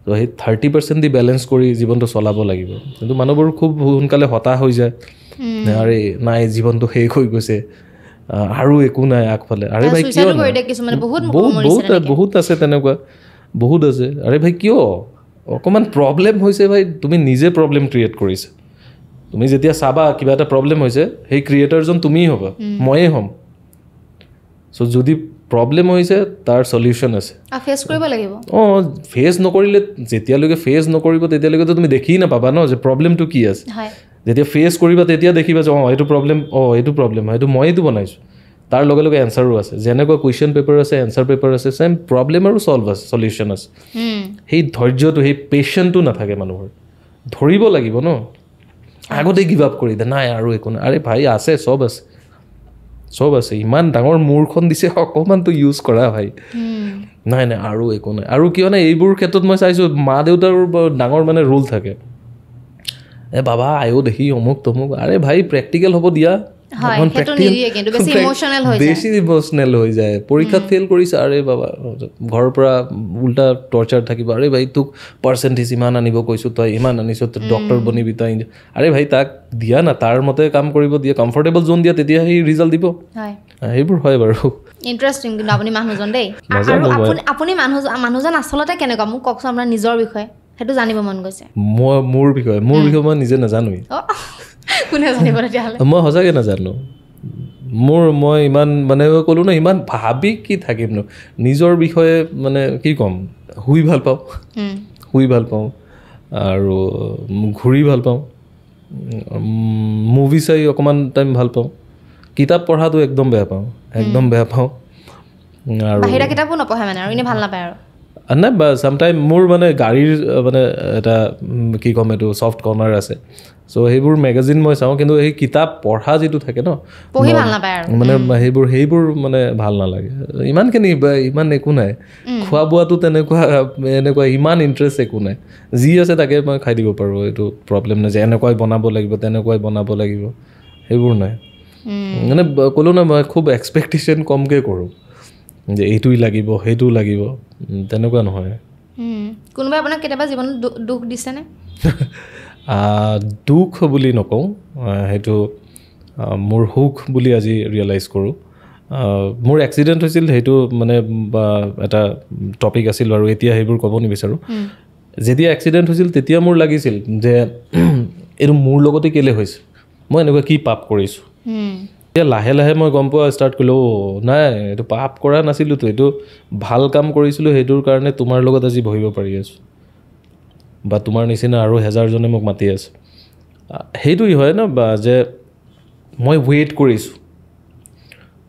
তো সেই 30% দি বেলেঞ্চ কৰি জীৱনটো চলাব লাগিব কিন্তু মানুহবোৰ খুব সোনকালে হতাশ হৈ যায় আৰে নাই জীৱনটো শেষ হৈ গৈছে আৰু একো নাই আগফালে আৰে ভাই কিয় বহুত আছে তেনেকুৱা বহুত আছে আৰে ভাই কিয় অকণমান প্ৰব্লেম হৈছে ভাই তুমি নিজে প্ৰব্লেম ক্ৰিয়েট কৰিছা তুমি যেতিয়া চাবা কিবা এটা প্ৰব্লেম হৈছে সেই ক্ৰিয়েটাৰজন তুমিয়ে হ'বা ময়ে হ'ম চ' যদি প্ৰব্লেম হৈছে তাৰ সলিউশ্যন আছে ফেচ কৰিব লাগিব ফেচ নকৰিলে যেতিয়ালৈকে ফেচ নকৰিব তেতিয়ালৈকেতো তুমি দেখি নাপাবা ন যে প্ৰব্লেমটো কি আছে যেতিয়া ফেচ কৰিবা তেতিয়া দেখিবা যে এইটো প্ৰব্লেম এইটো প্ৰব্লেম হয় এইটো মইতো বনাইছোঁ তাৰ লগে লগে এনচাৰো আছে যেনেকুৱা কুৱেশ্যন পেপাৰ আছে এনচাৰ পেপাৰ আছে চেম প্ৰব্লেম আৰু চল্ভ আছে সলিউশ্যন আছে সেই ধৈৰ্যটো সেই পেচেণ্টটো নাথাকে মানুহৰ ধৰিব লাগিব ন আগতে গিভ আপ কৰি দে নাই আৰু একো নাই আৰে ভাই আছে চব আছে ইমান ডাঙৰ মূৰখন দিছে অকণমানতো ইউজ কৰা ভাই নাই আৰু একো নাই আৰু কিয় নাই এইবোৰ ক্ষেত্ৰত মই চাইছোঁ মা দেউতাৰ ডাঙৰ মানে ৰুল থাকে বাবা আয়ো দেখি অমুক তমুক আৰে ভাই প্ৰেক্টিকেল হ'ব দিয়া বেছি ইম'চনেল হৈ যায় পৰীক্ষাত ফেইল কৰিছে আৰে বাবা ঘৰৰ পৰা উল্টা টৰ্চাৰ থাকিব আৰে ভাই তোক পাৰ্চেণ্টেজ ইমান আনিব কৈছোঁ তই ইমান আনিছ তই ডক্টৰ বনিবি তই আৰে ভাই তাক দিয়া না তাৰ মতে কাম কৰিব দিয়া কমফৰ্টেবল জোন দিয়া তেতিয়া সেই ৰিজাল্ট দিব সেইবোৰ হয় বাৰু ইণ্টাৰেষ্টিং কিন্তু আপুনি মানুহজন দেই আপুনি মানুহজন আচলতে কেনেকুৱা মোক কওকচোন আপোনাৰ নিজৰ বিষয়ে সেইটো জানিব মন গৈছে মোৰ বিষয়ে মই নিজে নাজানোৱেই কোনে জানিব তেতিয়াহ'লে মই সঁচাকৈ নাজানো মই ইমান মানে ক'লোঁ ন ইমান ভাবি কি থাকিম ন নিজৰ বিষয়ে মানে কি ক'ম শুই ভাল পাওঁ আৰু ঘূৰি ভাল পাওঁ মুভি চাই অকণমান টাইম ভাল পাওঁ কিতাপ পঢ়াটো একদম বেয়া পাওঁ আৰু বাহিৰা কিতাপো নপঢ়ে মানে আৰু এনেই ভাল নাপায় আৰু নাই বা চামটাইম মোৰ মানে গাড়ীৰ মানে এটা কি ক'ম এইটো ছফ্ট কৰ্নাৰ আছে চ' সেইবোৰ মেগাজিন মই চাওঁ কিন্তু সেই কিতাপ পঢ়া যিটো থাকে ন পঢ়ি ভাল নাপায় আৰু মানে সেইবোৰ মানে ভাল নালাগে ইমানখিনি ইমান একো নাই খোৱা বোৱাটো এনেকুৱা ইমান ইণ্টাৰেষ্ট একো নাই যি আছে তাকে মই খাই দিব পাৰোঁ এইটো প্ৰব্লেম নাই যে এনেকুৱাই বনাব লাগিব তেনেকুৱাই বনাব লাগিব সেইবোৰ নাই মানে ক'লোঁ ন মই খুব এক্সপেক্টেশ্যন কমকৈ কৰোঁ যে এইটোই লাগিব সেইটো লাগিব তেনেকুৱা নহয় কোনোবাই আপোনাক কেতিয়াবা জীৱনত দুখ দিছেনে দুখ বুলি নকওঁ সেইটো মোৰ সুখ বুলি আজি ৰিয়েলাইজ কৰোঁ মোৰ এক্সিডেণ্ট হৈছিল সেইটো মানে এটা টপিক আছিল আৰু এতিয়া সেইবোৰ ক'ব নিবিচাৰোঁ যেতিয়া এক্সিডেণ্ট হৈছিল তেতিয়া মোৰ লাগিছিল যে এইটো মোৰ লগতে কেলৈ হৈছে মই এনেকুৱা কি পাপ কৰিছোঁ এতিয়া লাহে লাহে মই গম পোৱা ষ্টাৰ্ট কৰিলোঁ নাই এইটো পাপ কৰা নাছিলোঁতো এইটো ভাল কাম কৰিছিলোঁ সেইটোৰ কাৰণে তোমাৰ লগত আজি বহিব পাৰি আছোঁ বা তোমাৰ নিচিনা আৰু হেজাৰজনে মোক মাতি আছে সেইটোৱেই হয় ন বা যে মই ৱেইট কৰিছোঁ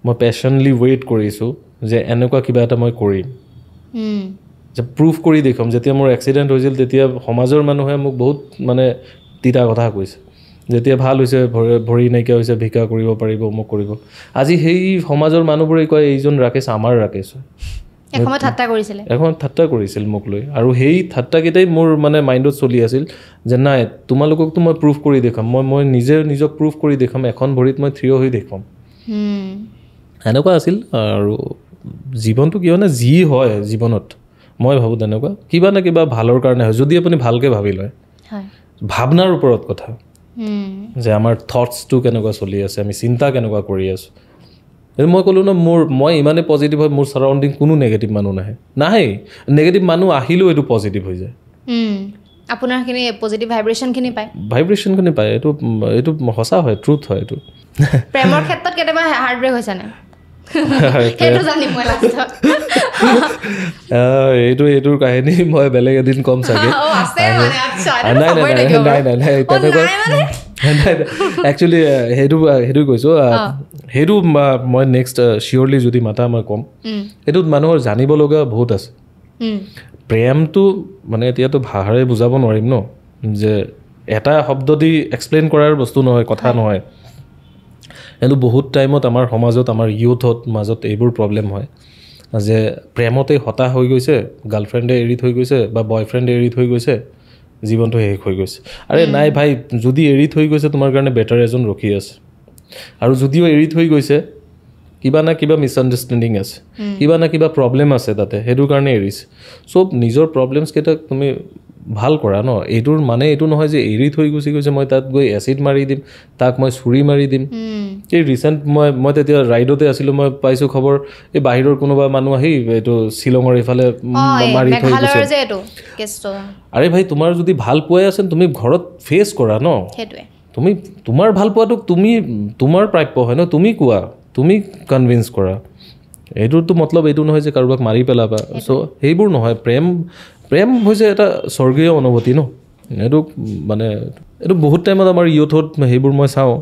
মই পেশ্যনলি ৱেইট কৰিছোঁ যে এনেকুৱা কিবা এটা মই কৰিম যে প্ৰুফ কৰি দেখুৱাম যেতিয়া মোৰ এক্সিডেণ্ট হৈছিল তেতিয়া সমাজৰ মানুহে মোক বহুত মানে তিতা কথা কৈছে যেতিয়া ভাল হৈছে ভৰি নাইকিয়া হৈছে ভিক্ষা কৰিব পাৰিব মোক কৰিব আজি সেই সমাজৰ মানুহবোৰে কয় এইজন ৰাকেশ আমাৰ ৰাকেশ এসময়ত ঠাট্টা কৰিছিল মোক লৈ আৰু সেই ঠাট্টাকেইটাই মোৰ মানে মাইণ্ডত চলি আছিল যে নাই তোমালোককতো মই প্ৰুফ কৰি দেখুৱাম মই নিজক প্ৰুফ কৰি দেখুৱাম এখন ভৰিত মই থিয় হৈ দেখুৱাম এনেকুৱা আছিল আৰু জীৱনটো কিয় নে যি হয় জীৱনত মই ভাবোঁ তেনেকুৱা কিবা না কিবা ভালৰ কাৰণে হয় যদি আপুনি ভালকৈ ভাবি লয় ভাৱনাৰ ওপৰত কথা যে আমাৰ থটছটো কেনেকুৱা চলি আছে আমি চিন্তা কেনেকুৱা কৰি আছোঁ মই ক'লোঁ ন মই ইমানেই পজিটিভ হয় মোৰ ছাৰাউণ্ডিং কোনো নেগেটিভ মানুহ নাহে নেগেটিভ মানুহ আহিলেও এইটো পজিটিভ হৈ যায় আপোনাৰখিনি পজিটিভ ভাইব্ৰেশ্যনখিনি পায় এইটো সঁচা হয় ট্ৰুথ হয় এইটো প্ৰেমৰ ক্ষেত্ৰত কেতিয়াবা হাৰ্ট ব্ৰেক হৈছেনে সেইটো জানি মই লাষ্টত এইটোৰ কাহিনী মই বেলেগ এদিন ক'ম চাগে একচুৱেলি সেইটো কৈছোঁ সেইটো মই নেক্সট চিয়'ৰলি যদি মাতা মই ক'ম সেইটোত মানুহৰ জানিব লগা বহুত আছে প্ৰেমটো মানে এতিয়াতো ভাষাৰে বুজাব নোৱাৰিম ন যে এটা শব্দ দি এক্সপ্লেইন কৰাৰ বস্তু নহয় কথা নহয় কিন্তু বহুত টাইমত আমাৰ সমাজত আমাৰ ইউথত মাজত এইবোৰ প্ৰব্লেম হয় যে প্ৰেমতে হতাশ হৈ গৈছে গাৰ্লফ্ৰেণ্ডে এৰি থৈ গৈছে বা বয়ফ্ৰেণ্ডে এৰি থৈ গৈছে জীৱনটো শেষ হৈ গৈছে আৰে নাই ভাই যদি এৰি থৈ গৈছে তোমাৰ কাৰণে বেটাৰ এজন ৰখি আছে আৰু যদিও এৰি থৈ গৈছে কিবা না কিবা মিছআণ্ডাৰষ্টেণ্ডিং আছে কিবা না কিবা প্ৰব্লেম আছে তাতে সেইটো কাৰণে এৰিছে চব নিজৰ প্ৰব্লেমছকেইটাক তুমি ভাল কৰা ন এইটোৰ মানে এইটো নহয় যে এৰি থৈ গুচি গৈছে মই তাত গৈ এচিড মাৰি দিম তাক মই চুৰি মাৰি দিম এই ৰিচেণ্ট মই তেতিয়া ৰাইডতে আছিলোঁ মই পাইছোঁ খবৰ এই বাহিৰৰ কোনোবা মানুহ আহি এইটো শ্বিলঙৰ এইফালে মাৰি থৈ গৈছে আৰে ভাই তোমাৰ যদি ভাল পোৱাই আছে তুমি ঘৰত ফেচ কৰা ন তুমি তোমাৰ ভাল পোৱাটোক তুমি তোমাৰ প্ৰাপ্য হয় ন তুমি কোৱা তুমি কনভিন্স কৰা এইটোতো মতলব এইটো নহয় যে কাৰোবাক মাৰি পেলাবা চ' সেইবোৰ নহয় প্ৰেম হৈছে এটা স্বৰ্গীয় অনুভূতি ন এইটো মানে এইটো বহুত টাইমত আমাৰ ইউথত সেইবোৰ মই চাওঁ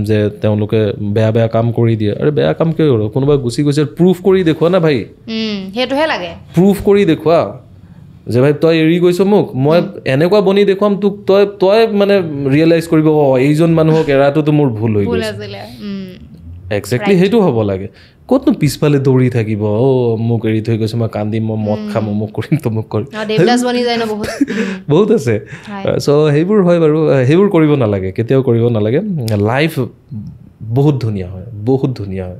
যে তেওঁলোকে বেয়া কাম কৰি দিয়ে আৰে বেয়া কাম কিয় কৰোঁ কোনোবা গুচি গৈছে প্ৰুফ কৰি দেখুওৱা না ভাই সেইটোহে লাগে প্ৰুফ কৰি দেখুওৱা যে ভাই তই এৰি গৈছ মোক মই এনেকুৱা বনি দেখুৱাম তোক তই মানে ৰিয়েলাইজ কৰিব এইজন মানুহক এৰাটোতো মোৰ ভুল হৈ গৈছে একজেক্টলি সেইটো হ'ব লাগে ক'তনো পিছফালে দৌৰি থাকিব মোক এৰি থৈ গৈছে মই কান্দিম মই মদ খাম মোক কৰিম তমুক কৰিম বহুত আছে চ' সেইবোৰ হয় বাৰু সেইবোৰ কৰিব নালাগে কেতিয়াও কৰিব নালাগে লাইফ বহুত ধুনীয়া হয়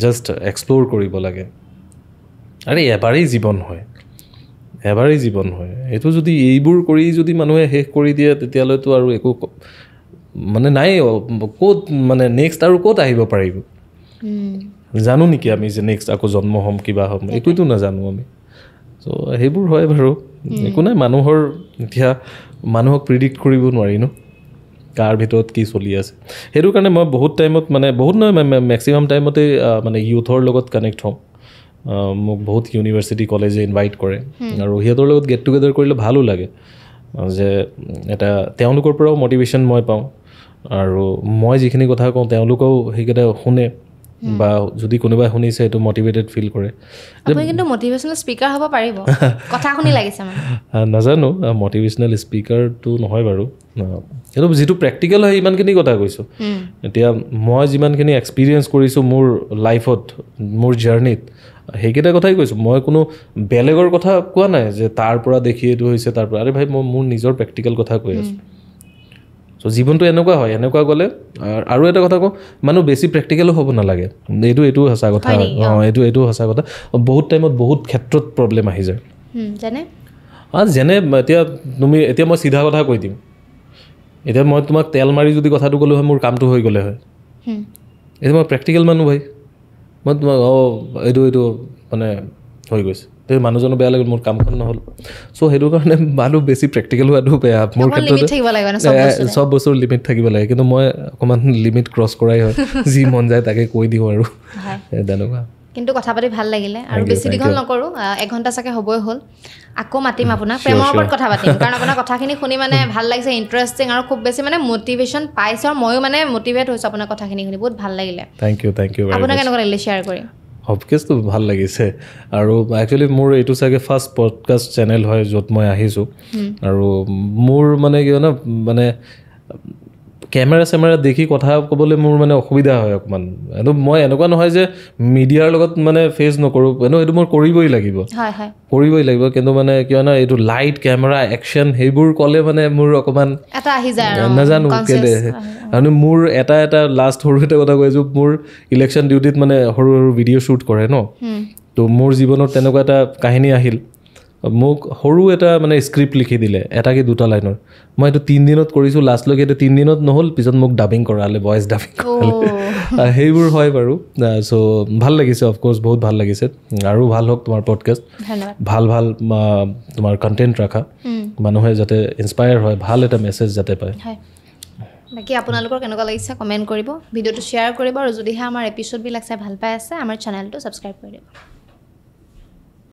জাষ্ট এক্সপ্ল'ৰ কৰিব লাগে আৰে এবাৰেই জীৱন হয় এইটো যদি এইবোৰ কৰি যদি মানুহে শেষ কৰি দিয়ে তেতিয়ালৈতো আৰু একো মানে নাই ক'ত মানে নেক্সট আৰু ক'ত আহিব পাৰিব জানো নেকি আমি যে নেক্সট আকৌ জন্ম হ'ম কিবা হ'ম একোতো নাজানো আমি চ' সেইবোৰ হয় বাৰু একো নাই মানুহক প্ৰিডিক্ট কৰিব নোৱাৰি ন কাৰ ভিতৰত কি চলি আছে সেইটো কাৰণে মই বহুত টাইমত মানে বহুত নহয় মেক্সিমাম টাইমতে মানে ইউথৰ লগত কানেক্ট হওঁ মোক বহুত ইউনিভাৰ্চিটি কলেজে ইনভাইট কৰে আৰু সিহঁতৰ লগত গেট টুগেডাৰ কৰিলে ভালো লাগে যে এটা তেওঁলোকৰ পৰাও মটিভেশ্যন মই পাওঁ আৰু মই যিখিনি কথা কওঁ তেওঁলোকেও সেইকেইটা শুনে বা যদি কোনোবাই শুনিছে এইটো মটিভেটেড ফিল কৰে কিন্তু মটিভেশ্যনেল স্পীকাৰ হ'ব পাৰিব কথা শুনি লাগিছে নাজানো মটিভেশ্যনেল স্পীকাৰটো নহয় বাৰু সেইটো যিটো প্ৰেক্টিকেল হয় ইমানখিনি কথা কৈছোঁ এতিয়া মই যিমানখিনি এক্সপিৰিয়েঞ্চ কৰিছোঁ মোৰ লাইফত মোৰ জাৰ্ণিত সেইকেইটা কথাই কৈছোঁ মই কোনো বেলেগৰ কথা কোৱা নাই যে তাৰ পৰা দেখি এইটো হৈছে তাৰ পৰা আৰে ভাই মই মোৰ নিজৰ প্ৰেক্টিকেল কথা কৈ আছোঁ চ' জীৱনটো এনেকুৱা হয় এনেকুৱা গ'লে আৰু এটা কথা কওঁ মানুহ বেছি প্ৰেক্টিকেলো হ'ব নালাগে এইটো সঁচা কথা এইটো সঁচা কথা বহুত টাইমত বহুত ক্ষেত্ৰত প্ৰব্লেম আহি যায় যেনে এতিয়া মই চিধা কথা কৈ দিম এতিয়া মই তোমাক তেল মাৰি যদি কথাটো ক'লোঁ হয় মোৰ কামটো হৈ গ'লে হয় এতিয়া মই প্ৰেক্টিকেল মানুহ ভাই মই তোমাক এইটো মানে হৈ গৈছে এই মানুহজনো বেয়া লাগিল মোৰ কামখন নহ'ল চ' সেইটো কাৰণে মানুহ বেছি প্ৰেক্টিকেল হোৱাটো বেয়া মোৰ ক্ষেত্ৰত চব বস্তুৰ লিমিট থাকিব লাগে কিন্তু মই অকণমান লিমিট ক্ৰছ কৰাই হয় যি মন যায় তাকে কৈ দিওঁ আৰু তেনেকুৱা কিন্তু কথা পাতি ভাল লাগিলে আৰু বেছি দীঘল নকৰোঁ 1 ঘণ্টা চাগে হ'বই হ'ল আকৌ মাতিম আপোনাক প্ৰেমৰ ওপৰত কথা পাতিম কাৰণ আপোনাৰ কথাখিনি শুনি মানে ভাল লাগিছে ইণ্টাৰেষ্টিং আৰু খুব বেছি মানে মটিভেশ্যন পাইছোঁ আৰু ময়ো মানে মটিভেট হৈছোঁ আপোনাৰ কথাখিনি শুনি বহুত ভাল লাগিলে থেংক ইউ আপোনাক কেনেকুৱা লাগিলে শ্বেয়াৰ কৰি অফক'ৰ্চটো ভাল লাগিছে আৰু একচুৱেলি মোৰ এইটো চাগে ফাৰ্ষ্ট পডকাষ্ট চেনেল হয় য'ত মই আহিছোঁ আৰু মোৰ মানে কি হয় মানে কেমেৰা দেখি কথা ক'বলৈ মোৰ মানে অসুবিধা হয় অকণমান এইটো মই এনেকুৱা নহয় যে মিডিয়াৰ লগত মানে ফেচ নকৰোঁ এইটো মই কৰিবই লাগিব কিন্তু মানে কিয় না এইটো লাইট কেমেৰা একশ্যন সেইবোৰ ক'লে মানে মোৰ অকণমান নাজানো কেলে আৰু মোৰ এটা লাষ্ট সৰু এটা কথা কৈ আছোঁ মোৰ ইলেকশ্যন ডিউটিত মানে সৰু ভিডিঅ' শ্বুট কৰে ন তো মোৰ জীৱনত তেনেকুৱা এটা কাহিনী আহিল মোক সৰু এটা মানে স্ক্ৰিপ্ট লিখি দিলে এটা কি 2টা লাইনৰ মই এইটো 3 দিনত কৰিছোঁ লাষ্টলৈকে এইটো 3 দিনত নহ'ল পিছত মোক ডাবিং কৰালে ভইচ ডাবিং কৰালে সেইবোৰ হয় বাৰু চ' ভাল লাগিছে অফক'ৰ্চ বহুত ভাল লাগিছে আৰু ভাল হওক তোমাৰ পডকাষ্ট ভাল তোমাৰ কণ্টেণ্ট ৰাখা মানুহে যাতে ইনস্পায়াৰ হয় ভাল এটা মেছেজ যাতে পায় বাকী আপোনালোকৰ কেনেকুৱা লাগিছে কমেণ্ট কৰিব ভিডিঅ'টো শ্বেয়াৰ কৰিব আৰু যদিহে আমাৰ এপিছ'ডবিলাক চাই ভাল পাই আছে আমাৰ চেনেলটো ছাবস্ক্ৰাইব কৰি দিব